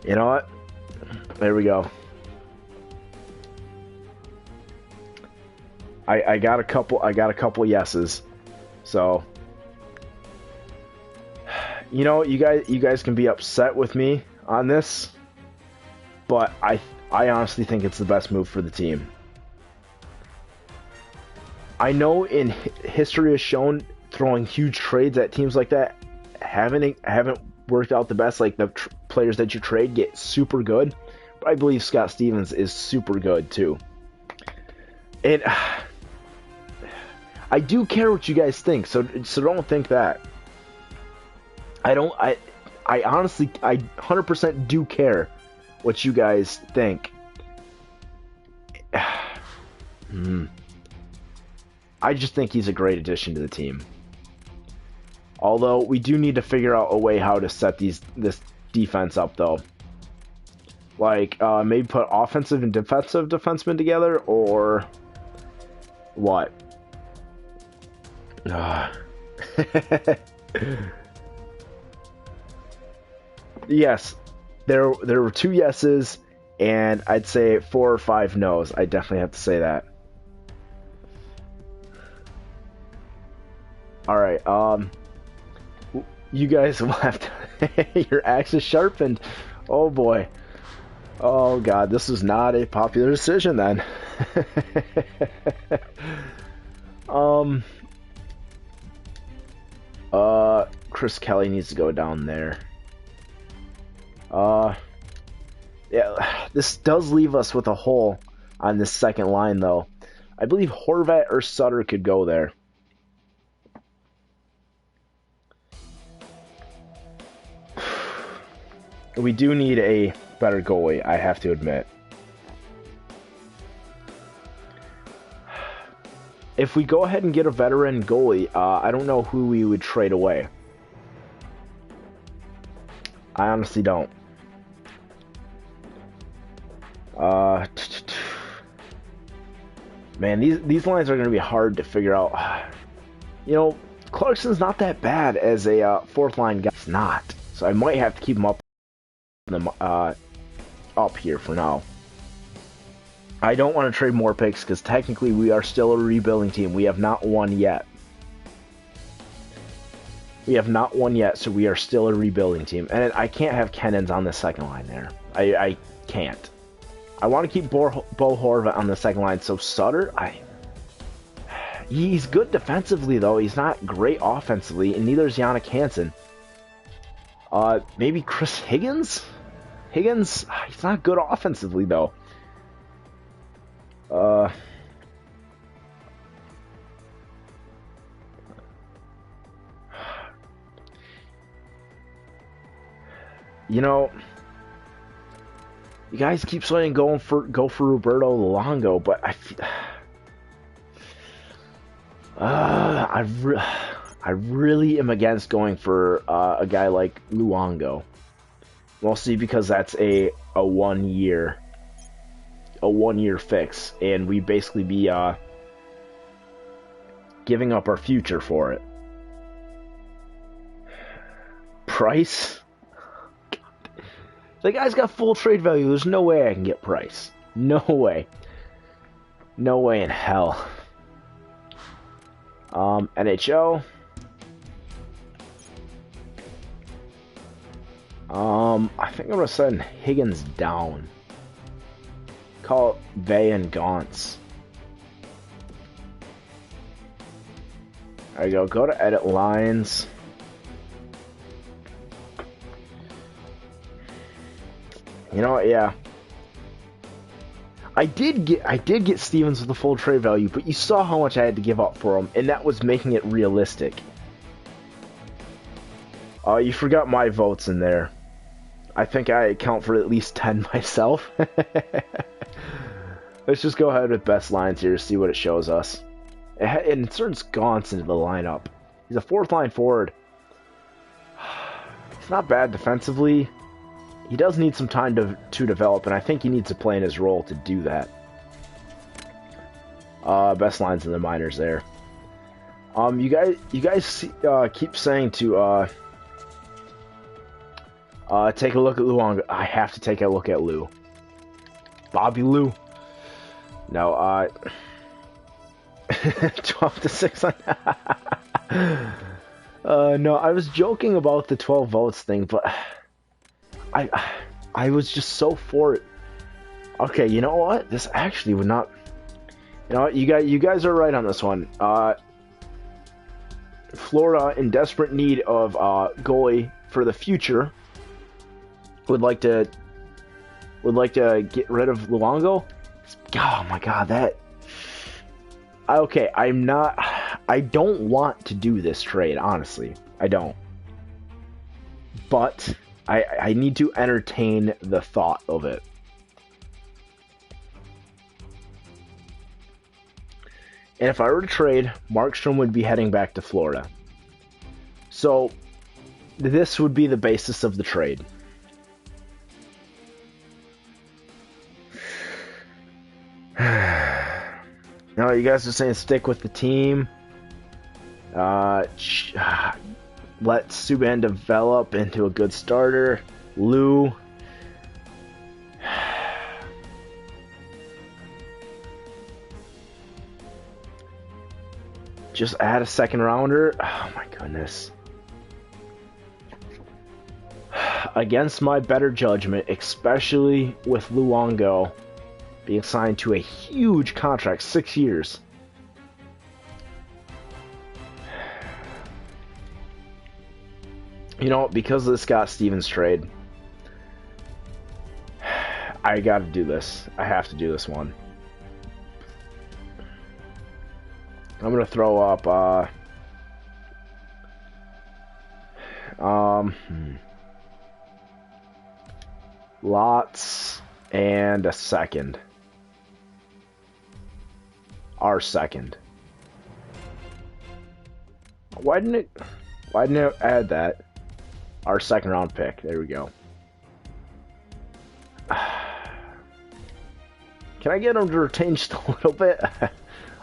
Speaker 1: You know what? There we go. I got a couple yeses. So, you know, you guys can be upset with me on this, but I honestly think it's the best move for the team. I know in history has shown throwing huge trades at teams like that haven't worked out the best. Like the players that you trade get super good, but I believe Scott Stevens is super good too. And I do care what you guys think, so don't think that. I honestly, I 100% do care what you guys think. I just think he's a great addition to the team. Although, we do need to figure out a way how to set this defense up, though. Like, maybe put offensive and defensive defensemen together, or what? Yes, there were 2 yeses, and I'd say 4 or 5 no's. I definitely have to say that. Alright, you guys left. Your axe is sharpened. Oh boy. Oh god, this is not a popular decision then. Chris Kelly needs to go down there. Yeah, this does leave us with a hole on this second line, though. I believe Horvat or Sutter could go there. We do need a better goalie, I have to admit. If we go ahead and get a veteran goalie, I don't know who we would trade away. I honestly don't. Man, these lines are going to be hard to figure out. You know, Clarkson's not that bad as a fourth line guy. It's not. So I might have to keep him up here for now. I don't want to trade more picks because technically we are still a rebuilding team. We have not won yet. We have not won yet, so we are still a rebuilding team. And I can't have Kennens on the second line there. I can't. I want to keep Bo Horvat on the second line. So Sutter, he's good defensively, though. He's not great offensively, and neither is Jannik Hansen. Maybe Chris Higgins? Higgins, he's not good offensively, though. You know, you guys keep saying go for Roberto Luongo, but I really am against going for a guy like Luongo, mostly because that's a 1 year fix, and we basically be giving up our future for it. Price. The guy's got full trade value. There's no way I can get Price. No way. No way in hell. NHL. I think I'm gonna send Higgins down. Call it Vay and Gauntz. There you go. Go to edit lines. You know what? Yeah. I did get Stevens with the full trade value, but you saw how much I had to give up for him, and that was making it realistic. You forgot my votes in there. I think I account for at least 10 myself. Let's just go ahead with best lines here to see what it shows us. It inserts Gauntz into the lineup. He's a fourth line forward. It's not bad defensively. He does need some time to develop, and I think he needs to play in his role to do that. Best lines in the minors there. You guys keep saying to take a look at Luongo. I have to take a look at Lou. Bobby Lou. No, 12-6 on. No, I was joking about the 12 votes thing, but I was just so for it. Okay, you know what? This actually would not. You know what? You guys are right on this one. Florida, in desperate need of goalie for the future, would like to get rid of Luongo. Oh my God, that. Okay, I don't want to do this trade, honestly. I don't. But I need to entertain the thought of it. And if I were to trade, Markstrom would be heading back to Florida. So this would be the basis of the trade. No, you guys are saying stick with the team. Let Subban develop into a good starter. Lou. Just add a second rounder. Oh my goodness. Against my better judgment, especially with Luongo being signed to a huge contract, 6 years. You know, because of the Scott Stevens trade, I gotta do this. I have to do this one. I'm gonna throw up, lots and a second. Our second. Why didn't it add that? Our second round pick. There we go. Can I get him to retain just a little bit?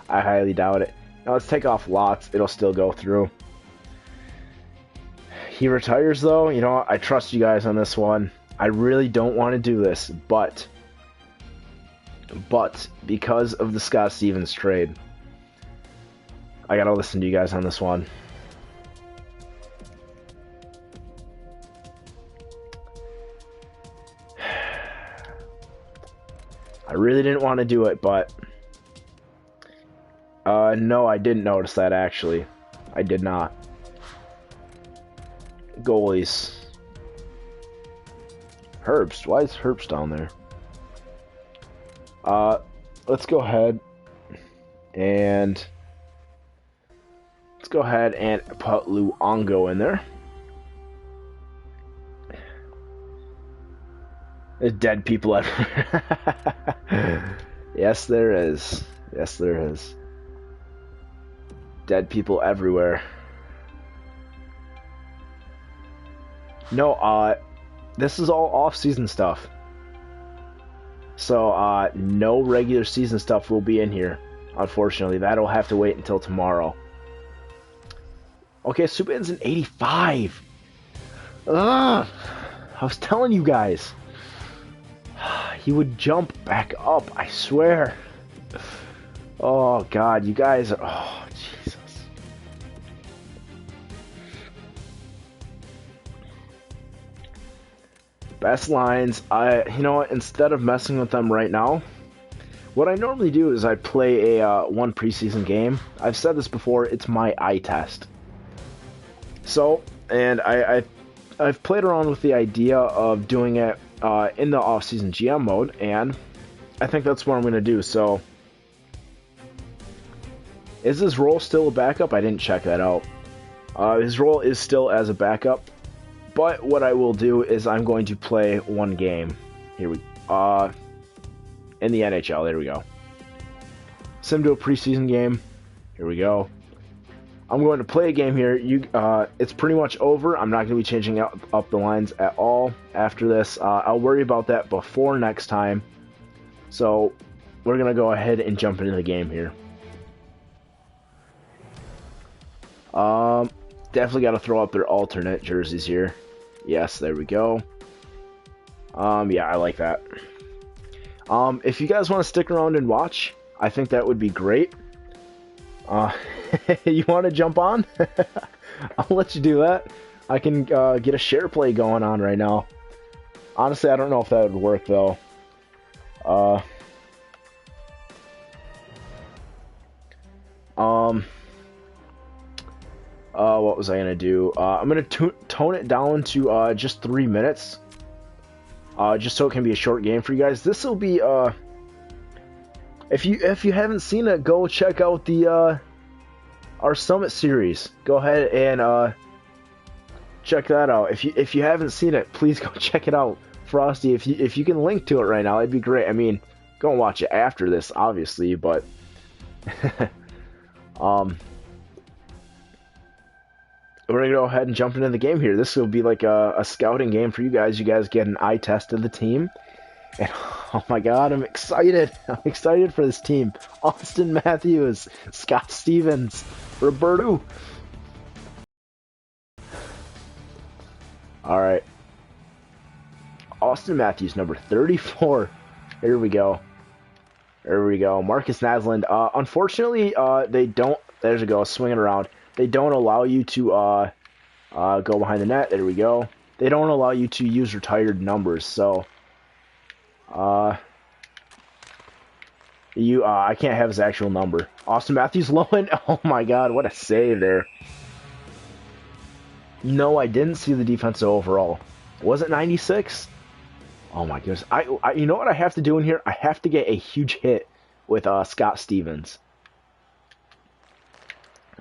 Speaker 1: I highly doubt it. Now let's take off lots. It'll still go through. He retires though. You know, I trust you guys on this one. I really don't want to do this, but because of the Scott Stevens trade, I gotta listen to you guys on this one. I really didn't want to do it, but no, I didn't notice that actually. I did not. Goalies. Herbst. Why is Herbst down there? Let's go ahead and put Luongo in there. There's dead people everywhere. Yes, there is. Yes, there is. Dead people everywhere. No, this is all off-season stuff. So, no regular season stuff will be in here. Unfortunately, that'll have to wait until tomorrow. Okay, Subban's an 85. Ugh! I was telling you guys. He would jump back up, I swear. Oh, God, you guys are... Oh, Jesus. Best lines. You know what? Instead of messing with them right now, what I normally do is I play a one preseason game. I've said this before. It's my eye test. So, and I've played around with the idea of doing it in the off-season GM mode, and I think that's what I'm going to do. So, is his role still a backup? I didn't check that out. His role is still as a backup. But what I will do is I'm going to play one game. Here we in the NHL. There we go. Sim to a preseason game. Here we go. I'm going to play a game here. It's pretty much over. I'm not going to be changing up the lines at all after this. I'll worry about that before next time. So we're going to go ahead and jump into the game here. Definitely got to throw up their alternate jerseys here. Yes, there we go. Yeah, I like that. If you guys want to stick around and watch, I think that would be great. You want to jump on? I'll let you do that. I can get a share play going on right now. Honestly, I don't know if that would work though. What was I gonna do? I'm gonna tone it down to just 3 minutes, just so it can be a short game for you guys. This will be if you haven't seen it, go check out the our Summit series. Go ahead and check that out. If you haven't seen it, please go check it out. Frosty, if you can link to it right now, that'd be great. I mean, go and watch it after this, obviously, but we're gonna go ahead and jump into the game here. This will be like a scouting game for you guys. You guys get an eye test of the team. And oh my god, I'm excited. I'm excited for this team. Austin Matthews, Scott Stevens, Roberto. Alright. Austin Matthews, number 34. Here we go. There we go. Marcus Naslund. Unfortunately, they don't... There's we go. Swing it around. They don't allow you to go behind the net. There we go. They don't allow you to use retired numbers, so I can't have his actual number. Austin Matthews Lowen. Oh my god, what a save there. No, I didn't see the defensive overall. Was it 96? Oh my goodness. You know what I have to do in here? I have to get a huge hit with Scott Stevens.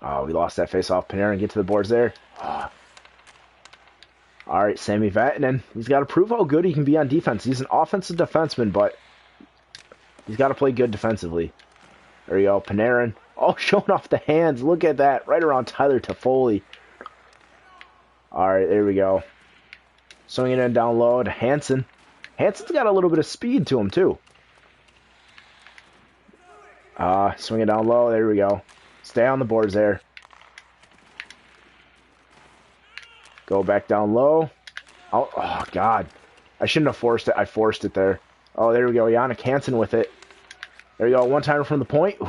Speaker 1: Oh, we lost that face-off. Panarin, get to the boards there. Oh. All right, Sammy Vatanen. He's got to prove how good he can be on defense. He's an offensive defenseman, but he's got to play good defensively. There you go, Panarin. Oh, showing off the hands. Look at that. Right around Tyler Toffoli. All right, there we go. Swinging in down low to Hansen. Hansen's got a little bit of speed to him, too. Swing it down low. There we go. Stay on the boards there. Go back down low. Oh, God. I shouldn't have forced it. I forced it there. Oh, there we go. Yannick Hansen with it. There we go. One-timer from the point. Oof.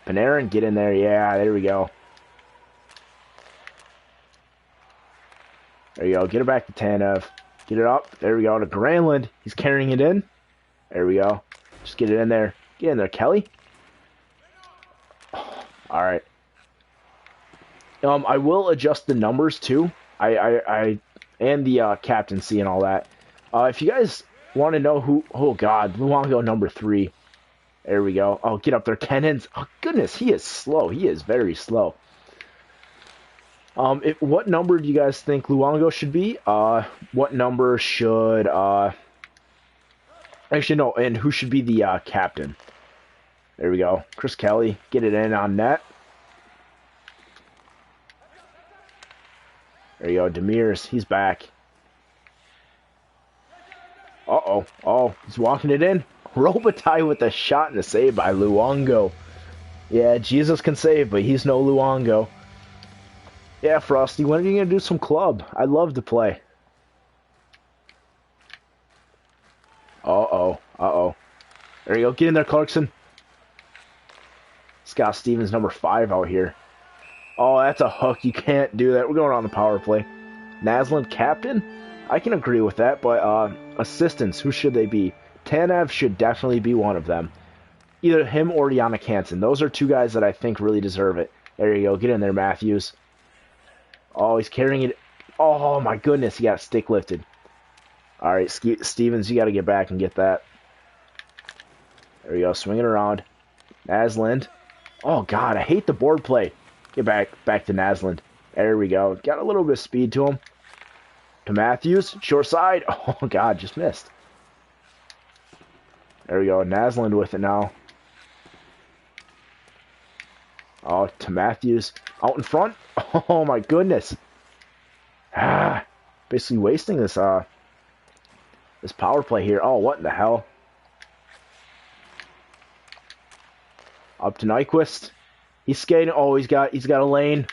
Speaker 1: Panarin, get in there. Yeah, there we go. There you go. Get it back to Tanev. Get it up. There we go to Granlund. He's carrying it in. There we go. Just get it in there. Get in there, Kelly. All right. I will adjust the numbers too. I and the captaincy and all that. If you guys want to know who, oh God, Luongo number 3. There we go. Oh, get up there, Kennons. Oh goodness, he is slow. He is very slow. What number do you guys think Luongo should be? What number should actually no, and who should be the captain? There we go. Chris Kelly, get it in on net. There you go, Demirs, he's back. Uh-oh. Oh, he's walking it in. Robitaille with a shot and a save by Luongo. Yeah, Jesus can save, but he's no Luongo. Yeah, Frosty, when are you going to do some club? I'd love to play. Uh-oh. Uh-oh. There you go. Get in there, Clarkson. Scott Stevens, number 5 out here. Oh, that's a hook. You can't do that. We're going on the power play. Naslund, captain? I can agree with that, but assistants, who should they be? Tanev should definitely be one of them. Either him or Yannick Hansen. Those are 2 guys that I think really deserve it. There you go. Get in there, Matthews. Oh, he's carrying it. Oh, my goodness. He got a stick lifted. All right, Stevens, you got to get back and get that. There you go. Swing it around. Naslund. Oh, God. I hate the board play. Get back to Naslund. There we go. Got a little bit of speed to him. To Matthews. Short side. Oh, God. Just missed. There we go. Naslund with it now. Oh, to Matthews. Out in front. Oh, my goodness. Basically wasting this this power play here. Oh, what in the hell? Up to Nyquist. He's skating. Oh, he's got a lane.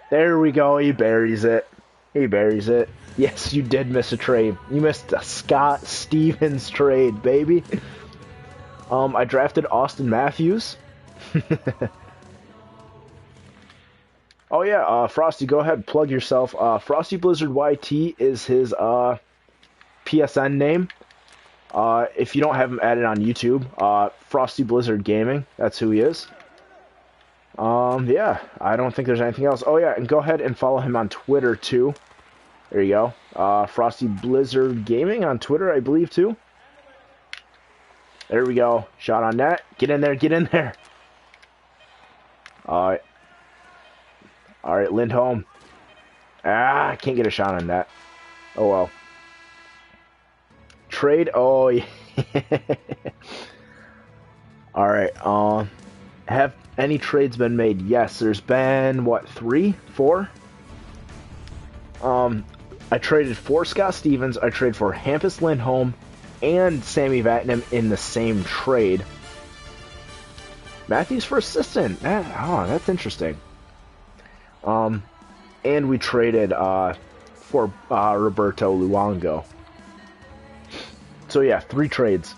Speaker 1: There we go. He buries it. He buries it. Yes, you did miss a trade. You missed a Scott Stevens trade, baby. I drafted Austin Matthews. Oh yeah, Frosty, go ahead, plug yourself. Frosty Blizzard YT is his PSN name. If you don't have him added on YouTube, Frosty Blizzard Gaming, that's who he is. Yeah, I don't think there's anything else. Oh yeah, and go ahead and follow him on Twitter too. There you go. Frosty Blizzard Gaming on Twitter, I believe too. There we go. Shot on net. Get in there, get in there. Alright. Alright, Lindholm. I can't get a shot on that. Oh well. Trade. Oh yeah. Alright, have any trades been made? Yes, there's been, what, 3? 4? I traded for Scott Stevens, I traded for Hampus Lindholm, and Sammy Vatanen in the same trade. Matthews for assistant. That's interesting. And we traded for Roberto Luongo. So yeah, 3 trades.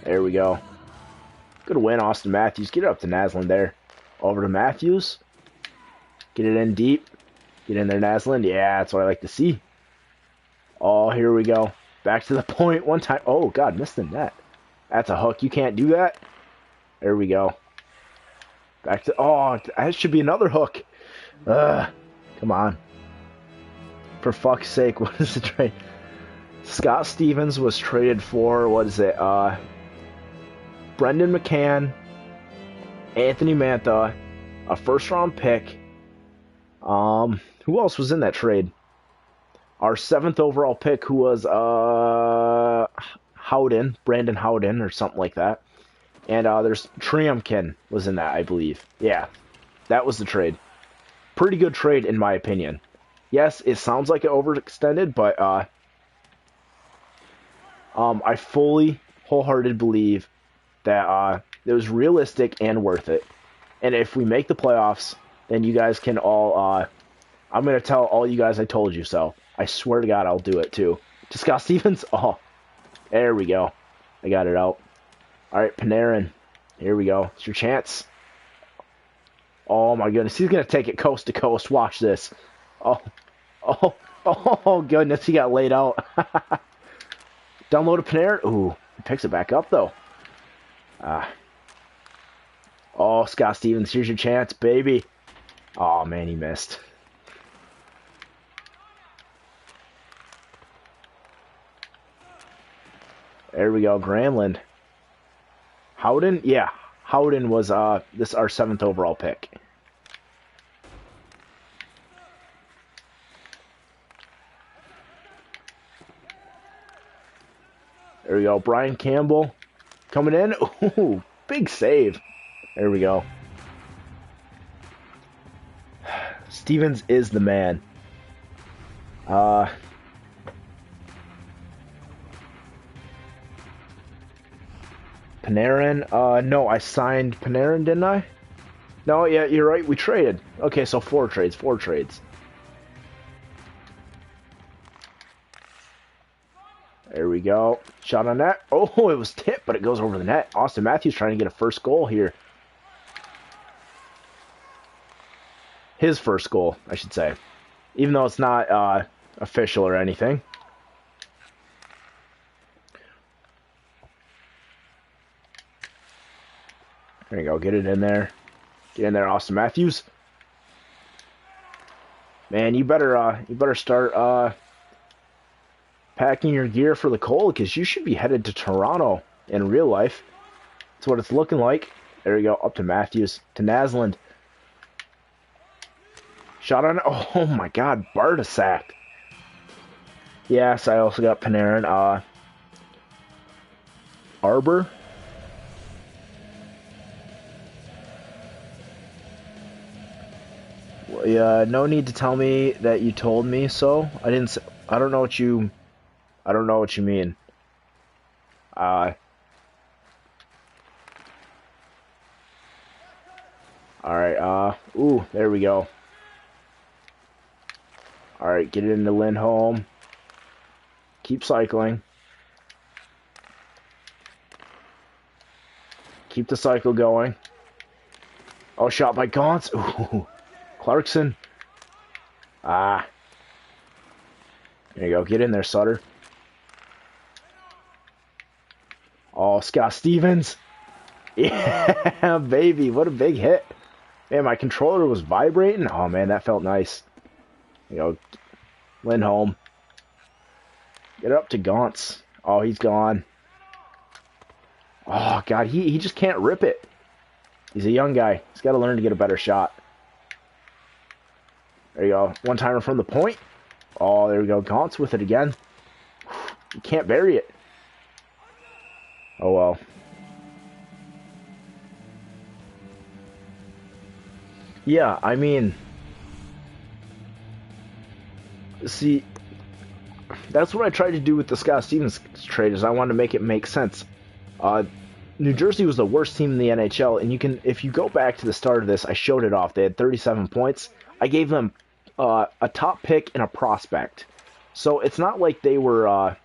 Speaker 1: There we go. Good win, Austin Matthews. Get it up to Naslund there. Over to Matthews. Get it in deep. Get in there, Naslund. Yeah, that's what I like to see. Oh, here we go. Back to the point one time. Oh, God, missed the net. That's a hook. You can't do that. There we go. Back to... Oh, that should be another hook. Come on. For fuck's sake, what is the trade? Scott Stevens was traded for, what is it? Brendan McCann, Anthony Mantha, a first-round pick. Who else was in that trade? Our 7th overall pick, who was Howden, Brandon Howden, or something like that. And there's Triumkin was in that, I believe. Yeah, that was the trade. Pretty good trade, in my opinion. Yes, it sounds like it overextended, but I fully, wholeheartedly believe that it was realistic and worth it. And if we make the playoffs, then you guys can all... I'm going to tell all you guys I told you so. I swear to God I'll do it, too. To Scott Stevens? Oh, there we go. I got it out. All right, Panarin. Here we go. It's your chance. Oh, my goodness. He's going to take it coast to coast. Watch this. Oh, goodness. He got laid out. Download a Panarin. Ooh, he picks it back up, though. Oh, Scott Stevens, here's your chance, baby. Oh, man, he missed. There we go, Granlund. Howden? Yeah, Howden was this our 7th overall pick. There we go, Brian Campbell coming in. Ooh, big save. There we go. Stevens is the man. Panarin. No, I signed Panarin, didn't I? No, yeah, you're right. We traded. Okay, so 4 trades. 4 trades. There we go. Shot on net. Oh, it was tipped, but it goes over the net. Austin Matthews trying to get a first goal here. His first goal, I should say. Even though it's not official or anything. There you go. Get it in there. Get in there, Austin Matthews. Man, you better start packing your gear for the cold, because you should be headed to Toronto in real life. That's what it's looking like. There you go. Up to Matthews. To Naslund. Shot on... Oh, my God. Bartasak. Yes, I also got Panarin. Arbor. Yeah, no need to tell me that you told me so. I didn't... I don't know what you... I don't know what you mean. Alright, ooh, there we go. Alright, get it into Lindholm. Keep cycling. Keep the cycle going. Oh, shot by Gauntz. Ooh, Clarkson. There you go, get in there, Sutter. Oh, Scott Stevens. Yeah, baby. What a big hit. Man, my controller was vibrating. Oh, man, that felt nice. You know, Lindholm. Get up to Gauntz. Oh, he's gone. Oh, God, he just can't rip it. He's a young guy. He's got to learn to get a better shot. There you go. One-timer from the point. Oh, there we go. Gauntz with it again. You can't bury it. Oh, well. Yeah, I mean... See, that's what I tried to do with the Scott Stevens trade, is I wanted to make it make sense. New Jersey was the worst team in the NHL, and you can, if you go back to the start of this, I showed it off. They had 37 points. I gave them a top pick and a prospect. So it's not like they were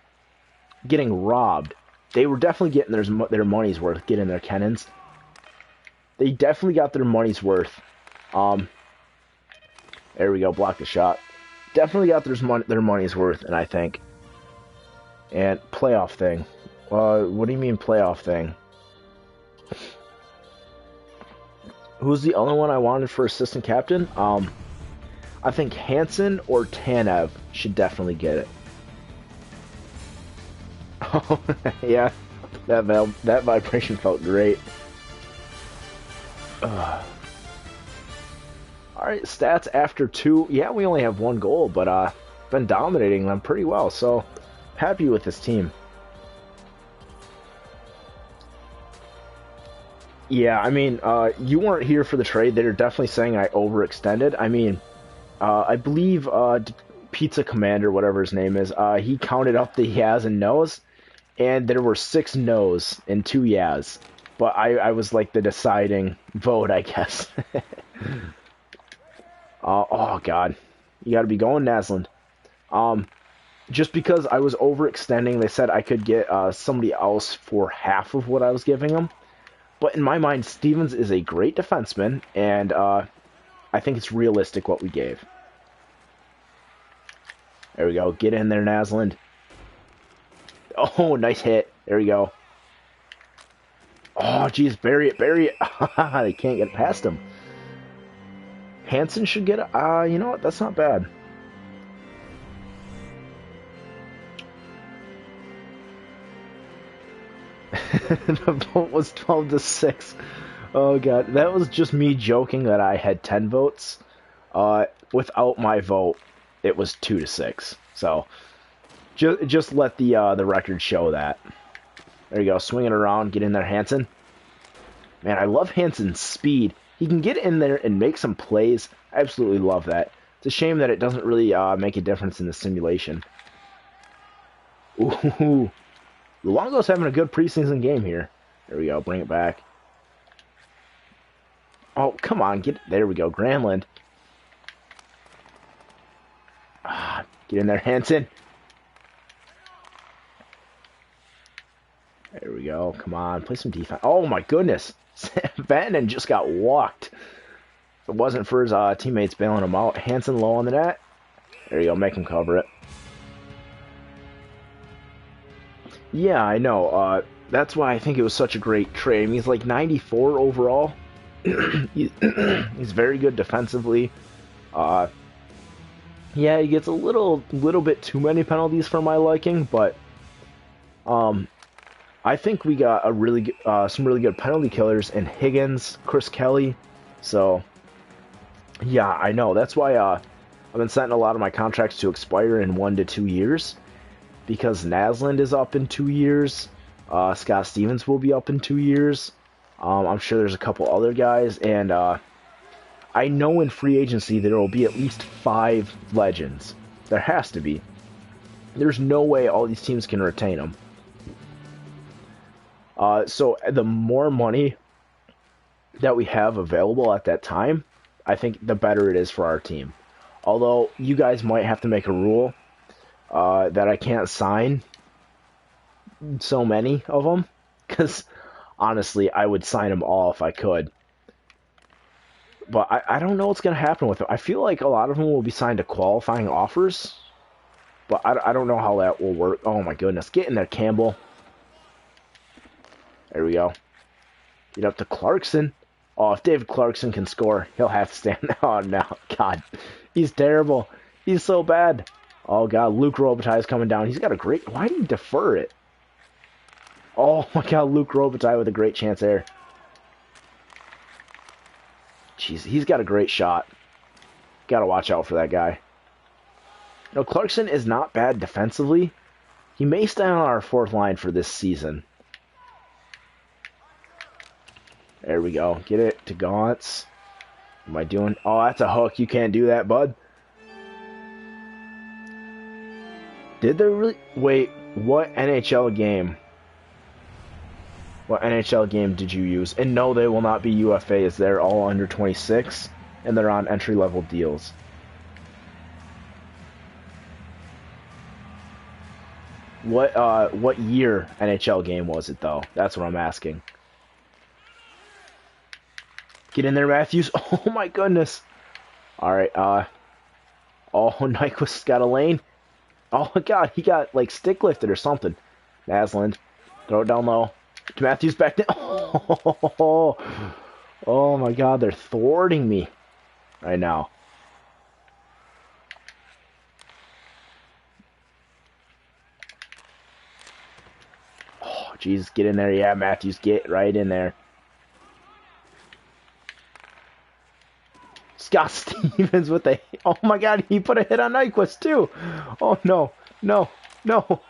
Speaker 1: getting robbed. They were definitely getting their money's worth, getting their Kennons. They definitely got their money's worth. There we go, block the shot. Definitely got their money's worth, and I think. And playoff thing. What do you mean playoff thing? Who's the only one I wanted for assistant captain? I think Hansen or Tanev should definitely get it. Oh, yeah, that vibration felt great. All right, stats after 2. Yeah, we only have 1 goal, but been dominating them pretty well. So happy with this team. Yeah, I mean, you weren't here for the trade. They're definitely saying I overextended. I mean, I believe Pizza Commander, whatever his name is, he counted up the yeahs and no's, and there were 6 no's and 2 yeahs. But I was like the deciding vote, I guess. Oh, God. You got to be going, Naslund. Just because I was overextending, they said I could get somebody else for half of what I was giving them. But in my mind, Stevens is a great defenseman, and I think it's realistic what we gave. There we go. Get in there, Naslund. Oh, nice hit. There we go. Oh, geez, bury it, bury it. They can't get past him. Hansen should get it. You know what? That's not bad. The vote was 12-6. Oh god, that was just me joking that I had 10 votes. Without my vote, it was 2-6. So just let the record show that. There you go, swing it around, get in there, Hansen. Man, I love Hansen's speed. He can get in there and make some plays. I absolutely love that. It's a shame that it doesn't really make a difference in the simulation. Ooh. Luongo's having a good preseason game here. There we go. Bring it back. Oh, come on. There we go. Granlund. Get in there, Hansen. There we go. Come on. Play some defense. Oh, my goodness. Vatanen just got walked. If it wasn't for his teammates bailing him out. Hansen low on the net. There you go. Make him cover it. Yeah, I know. That's why I think it was such a great trade. I mean, he's like 94 overall. He's very good defensively. Yeah, he gets a little bit too many penalties for my liking, but I think we got some really good penalty killers in Higgins, Chris Kelly. So yeah, I know. That's why I've been setting a lot of my contracts to expire in 1 to 2 years. Because Naslund is up in 2 years. Scott Stevens will be up in 2 years. I'm sure there's a couple other guys. And I know in free agency there will be at least 5 legends. There has to be. There's no way all these teams can retain them. So the more money that we have available at that time, I think the better it is for our team. Although you guys might have to make a rule that I can't sign so many of them, because honestly, I would sign them all if I could. But I don't know what's going to happen with them. I feel like a lot of them will be signed to qualifying offers, but I don't know how that will work. Oh my goodness, get in there, Campbell. There we go. Get up to Clarkson. Oh, if David Clarkson can score, he'll have to stand. Oh no, God, he's terrible. He's so bad. Oh, God, Luke Robitaille is coming down. He's got a great... Why did he defer it? Oh, my God, Luke Robitaille with a great chance there. Jeez, he's got a great shot. Got to watch out for that guy. No, Clarkson is not bad defensively. He may stay on our 4th line for this season. There we go. Get it to Gaunts. What am I doing? Oh, that's a hook. You can't do that, bud. Did they really... Wait, what NHL game? What NHL game did you use? And no, they will not be UFAs. They're all under 26, and they're on entry-level deals. What year NHL game was it, though? That's what I'm asking. Get in there, Matthews. Oh, my goodness. All right, oh, Nyquist's got a lane. Oh, God, he got, like, stick lifted or something. Naslund, throw it down low. Matthews back down. Oh my God, they're thwarting me right now. Oh, Jesus, get in there. Yeah, Matthews, get right in there. Scott Stevens with the... Oh my God, he put a hit on Nyquist too. Oh no, no, no.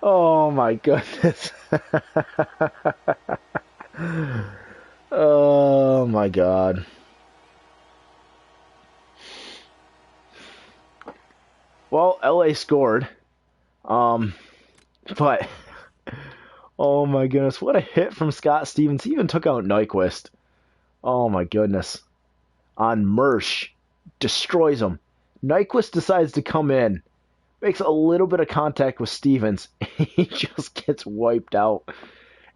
Speaker 1: Oh my goodness. Oh my God. Well, LA scored. But oh my goodness, what a hit from Scott Stevens. He even took out Nyquist. Oh my goodness. On Mersch. Destroys him. Nyquist decides to come in. Makes a little bit of contact with Stevens. He just gets wiped out.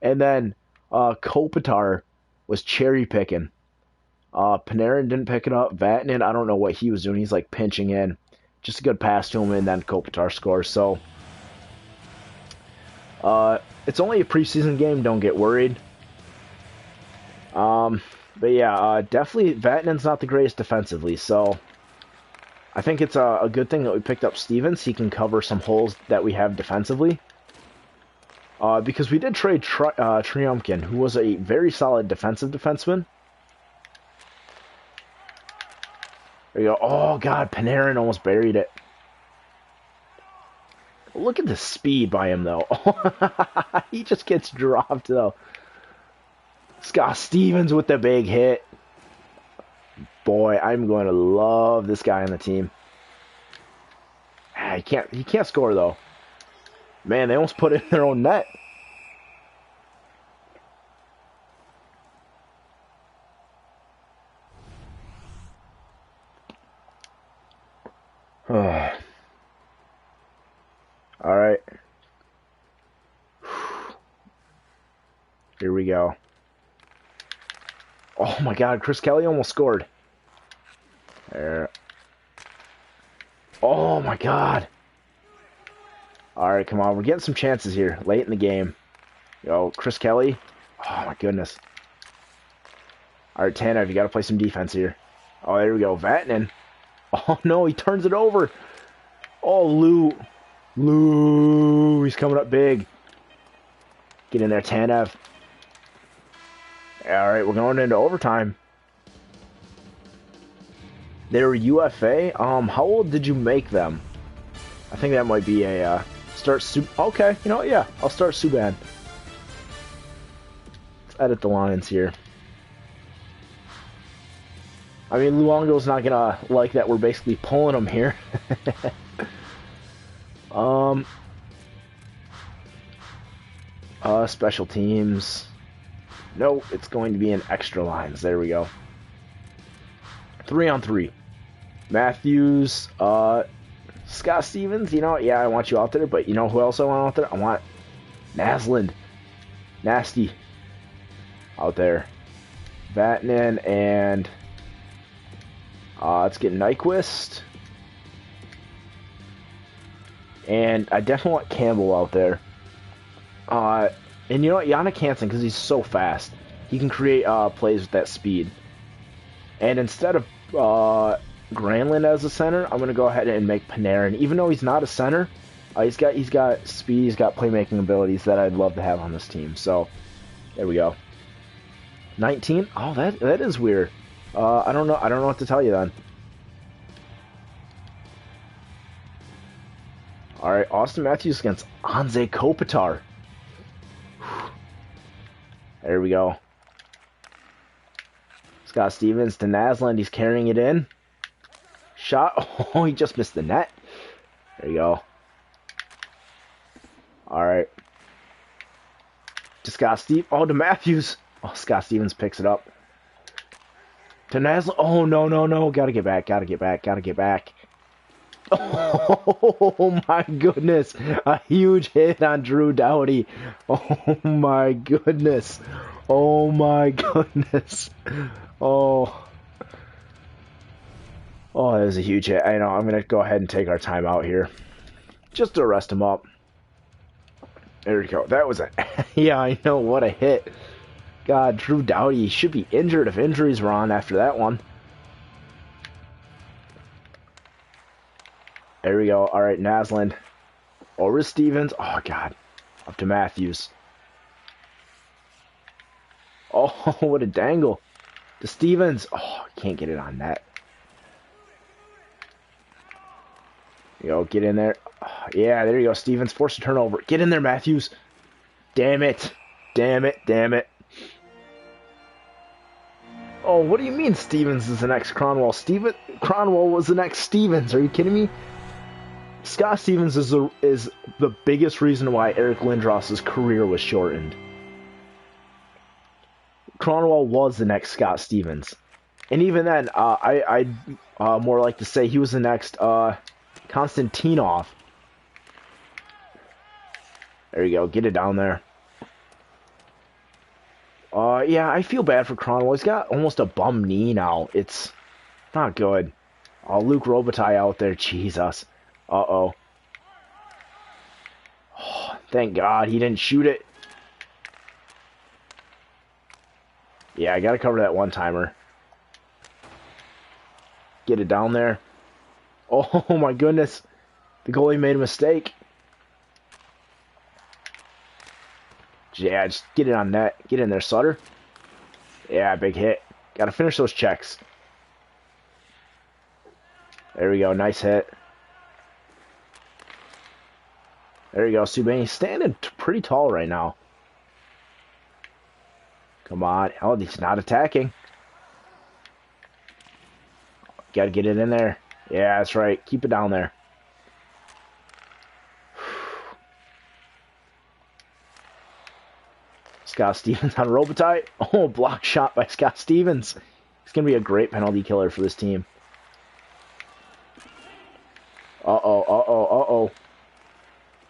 Speaker 1: And then Kopitar was cherry picking. Panarin didn't pick it up. Vatanen, I don't know what he was doing. He's like pinching in. Just a good pass to him, and then Kopitar scores. So it's only a preseason game. Don't get worried. But yeah, definitely Vatanen's not the greatest defensively. So I think it's a good thing that we picked up Stevens. He can cover some holes that we have defensively. Because we did trade Triumkin, who was a very solid defensive defenseman. There you go. Oh, God, Panarin almost buried it. Look at the speed by him, though. He just gets dropped, though. Scott Stevens with the big hit. Boy, I'm going to love this guy on the team. He can't score, though. Man, they almost put it in their own net. All right. Here we go. Oh my God, Chris Kelly almost scored. There. Oh my God. All right, come on. We're getting some chances here late in the game. Yo, Chris Kelly. Oh my goodness. All right, Tanev, you got to play some defense here. Oh, there we go. Vatanen. Oh no, he turns it over. Oh, Lou, he's coming up big. Get in there, Tanev. All right, we're going into overtime. They were UFA. How old did you make them? I think that might be a start. Okay, you know what? Yeah, I'll start Subban. Let's edit the lines here. I mean, Luongo's not gonna like that we're basically pulling him here. Special teams. No, it's going to be in extra lines. There we go. 3-on-3. Matthews, Scott Stevens, you know, yeah, I want you out there, but you know who else I want out there? I want Naslund. Nasty. Out there. Vatanen and let's get Nyquist. And I definitely want Campbell out there. And you know what? Yannick Hansen, because he's so fast, he can create plays with that speed. And instead of Granlund as a center, I'm going to go ahead and make Panarin. Even though he's not a center, he's got speed, he's got playmaking abilities that I'd love to have on this team. So, there we go. 19? Oh, that is weird. I don't know what to tell you then. All right, Austin Matthews against Anze Kopitar. There we go. Scott Stevens to Naslund. He's carrying it in. Shot. Oh, he just missed the net. There you go. All right. To Scott Stevens. Oh, to Matthews. Oh, Scott Stevens picks it up. To Naslund. Oh, no. Gotta get back. Oh, my goodness. A huge hit on Drew Doughty. Oh, my goodness. Oh, that was a huge hit. I know. I'm going to go ahead and take our time out here. Just to rest him up. There we go. That was a... Yeah, I know. What a hit. God, Drew Doughty should be injured if injuries were on after that one. There we go. All right, Naslund. Over to Stevens. Oh, God. Up to Matthews. Oh, what a dangle. To Stevens. Oh, can't get it on net. You go, get in there. Oh, yeah, there you go. Stevens forced a turnover. Get in there, Matthews. Damn it. Damn it. Damn it. Oh, what do you mean Stevens is the next Cronwall? Cronwall was the next Stevens. Are you kidding me? Scott Stevens is the biggest reason why Eric Lindros's career was shortened. Cronwall was the next Scott Stevens. And even then, I'd more like to say he was the next Konstantinov. There you go. Get it down there. Yeah, I feel bad for Cronwall. He's got almost a bum knee now. It's not good. Oh, Luke Robitaille out there. Jesus. Uh-oh. Oh, thank God he didn't shoot it. Yeah, I gotta cover that one-timer. Get it down there. Oh, my goodness. The goalie made a mistake. Yeah, just get it on net. Get in there, Sutter. Yeah, big hit. Gotta finish those checks. There we go. Nice hit. There you go. Subban. He's standing pretty tall right now. Come on. Oh, he's not attacking. Gotta get it in there. Yeah, that's right. Keep it down there. Scott Stevens on Robitaille. Oh, block shot by Scott Stevens. He's going to be a great penalty killer for this team. Uh-oh, uh-oh,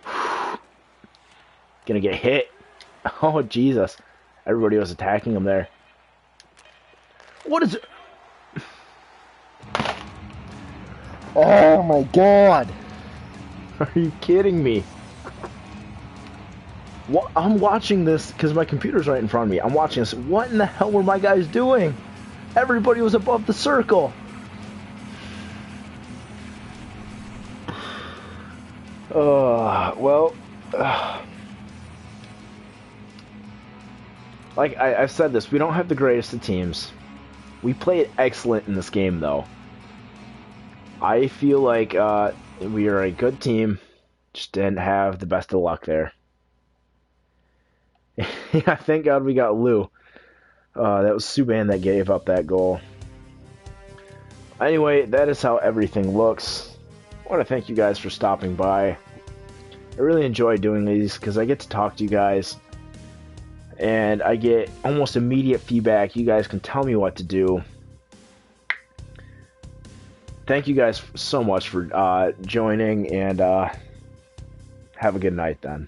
Speaker 1: uh-oh. Gonna get hit. Oh, Jesus. Everybody was attacking him there. What is it? Oh, my God. Are you kidding me? What? I'm watching this because my computer's right in front of me. I'm watching this. What in the hell were my guys doing? Everybody was above the circle. Like I've said this, we don't have the greatest of teams. We played excellent in this game, though. I feel like we are a good team, just didn't have the best of luck there. Yeah, thank God we got Lou. That was Subban that gave up that goal. Anyway, that is how everything looks. I want to thank you guys for stopping by. I really enjoy doing these because I get to talk to you guys. And I get almost immediate feedback. You guys can tell me what to do. Thank you guys so much for joining, and have a good night then.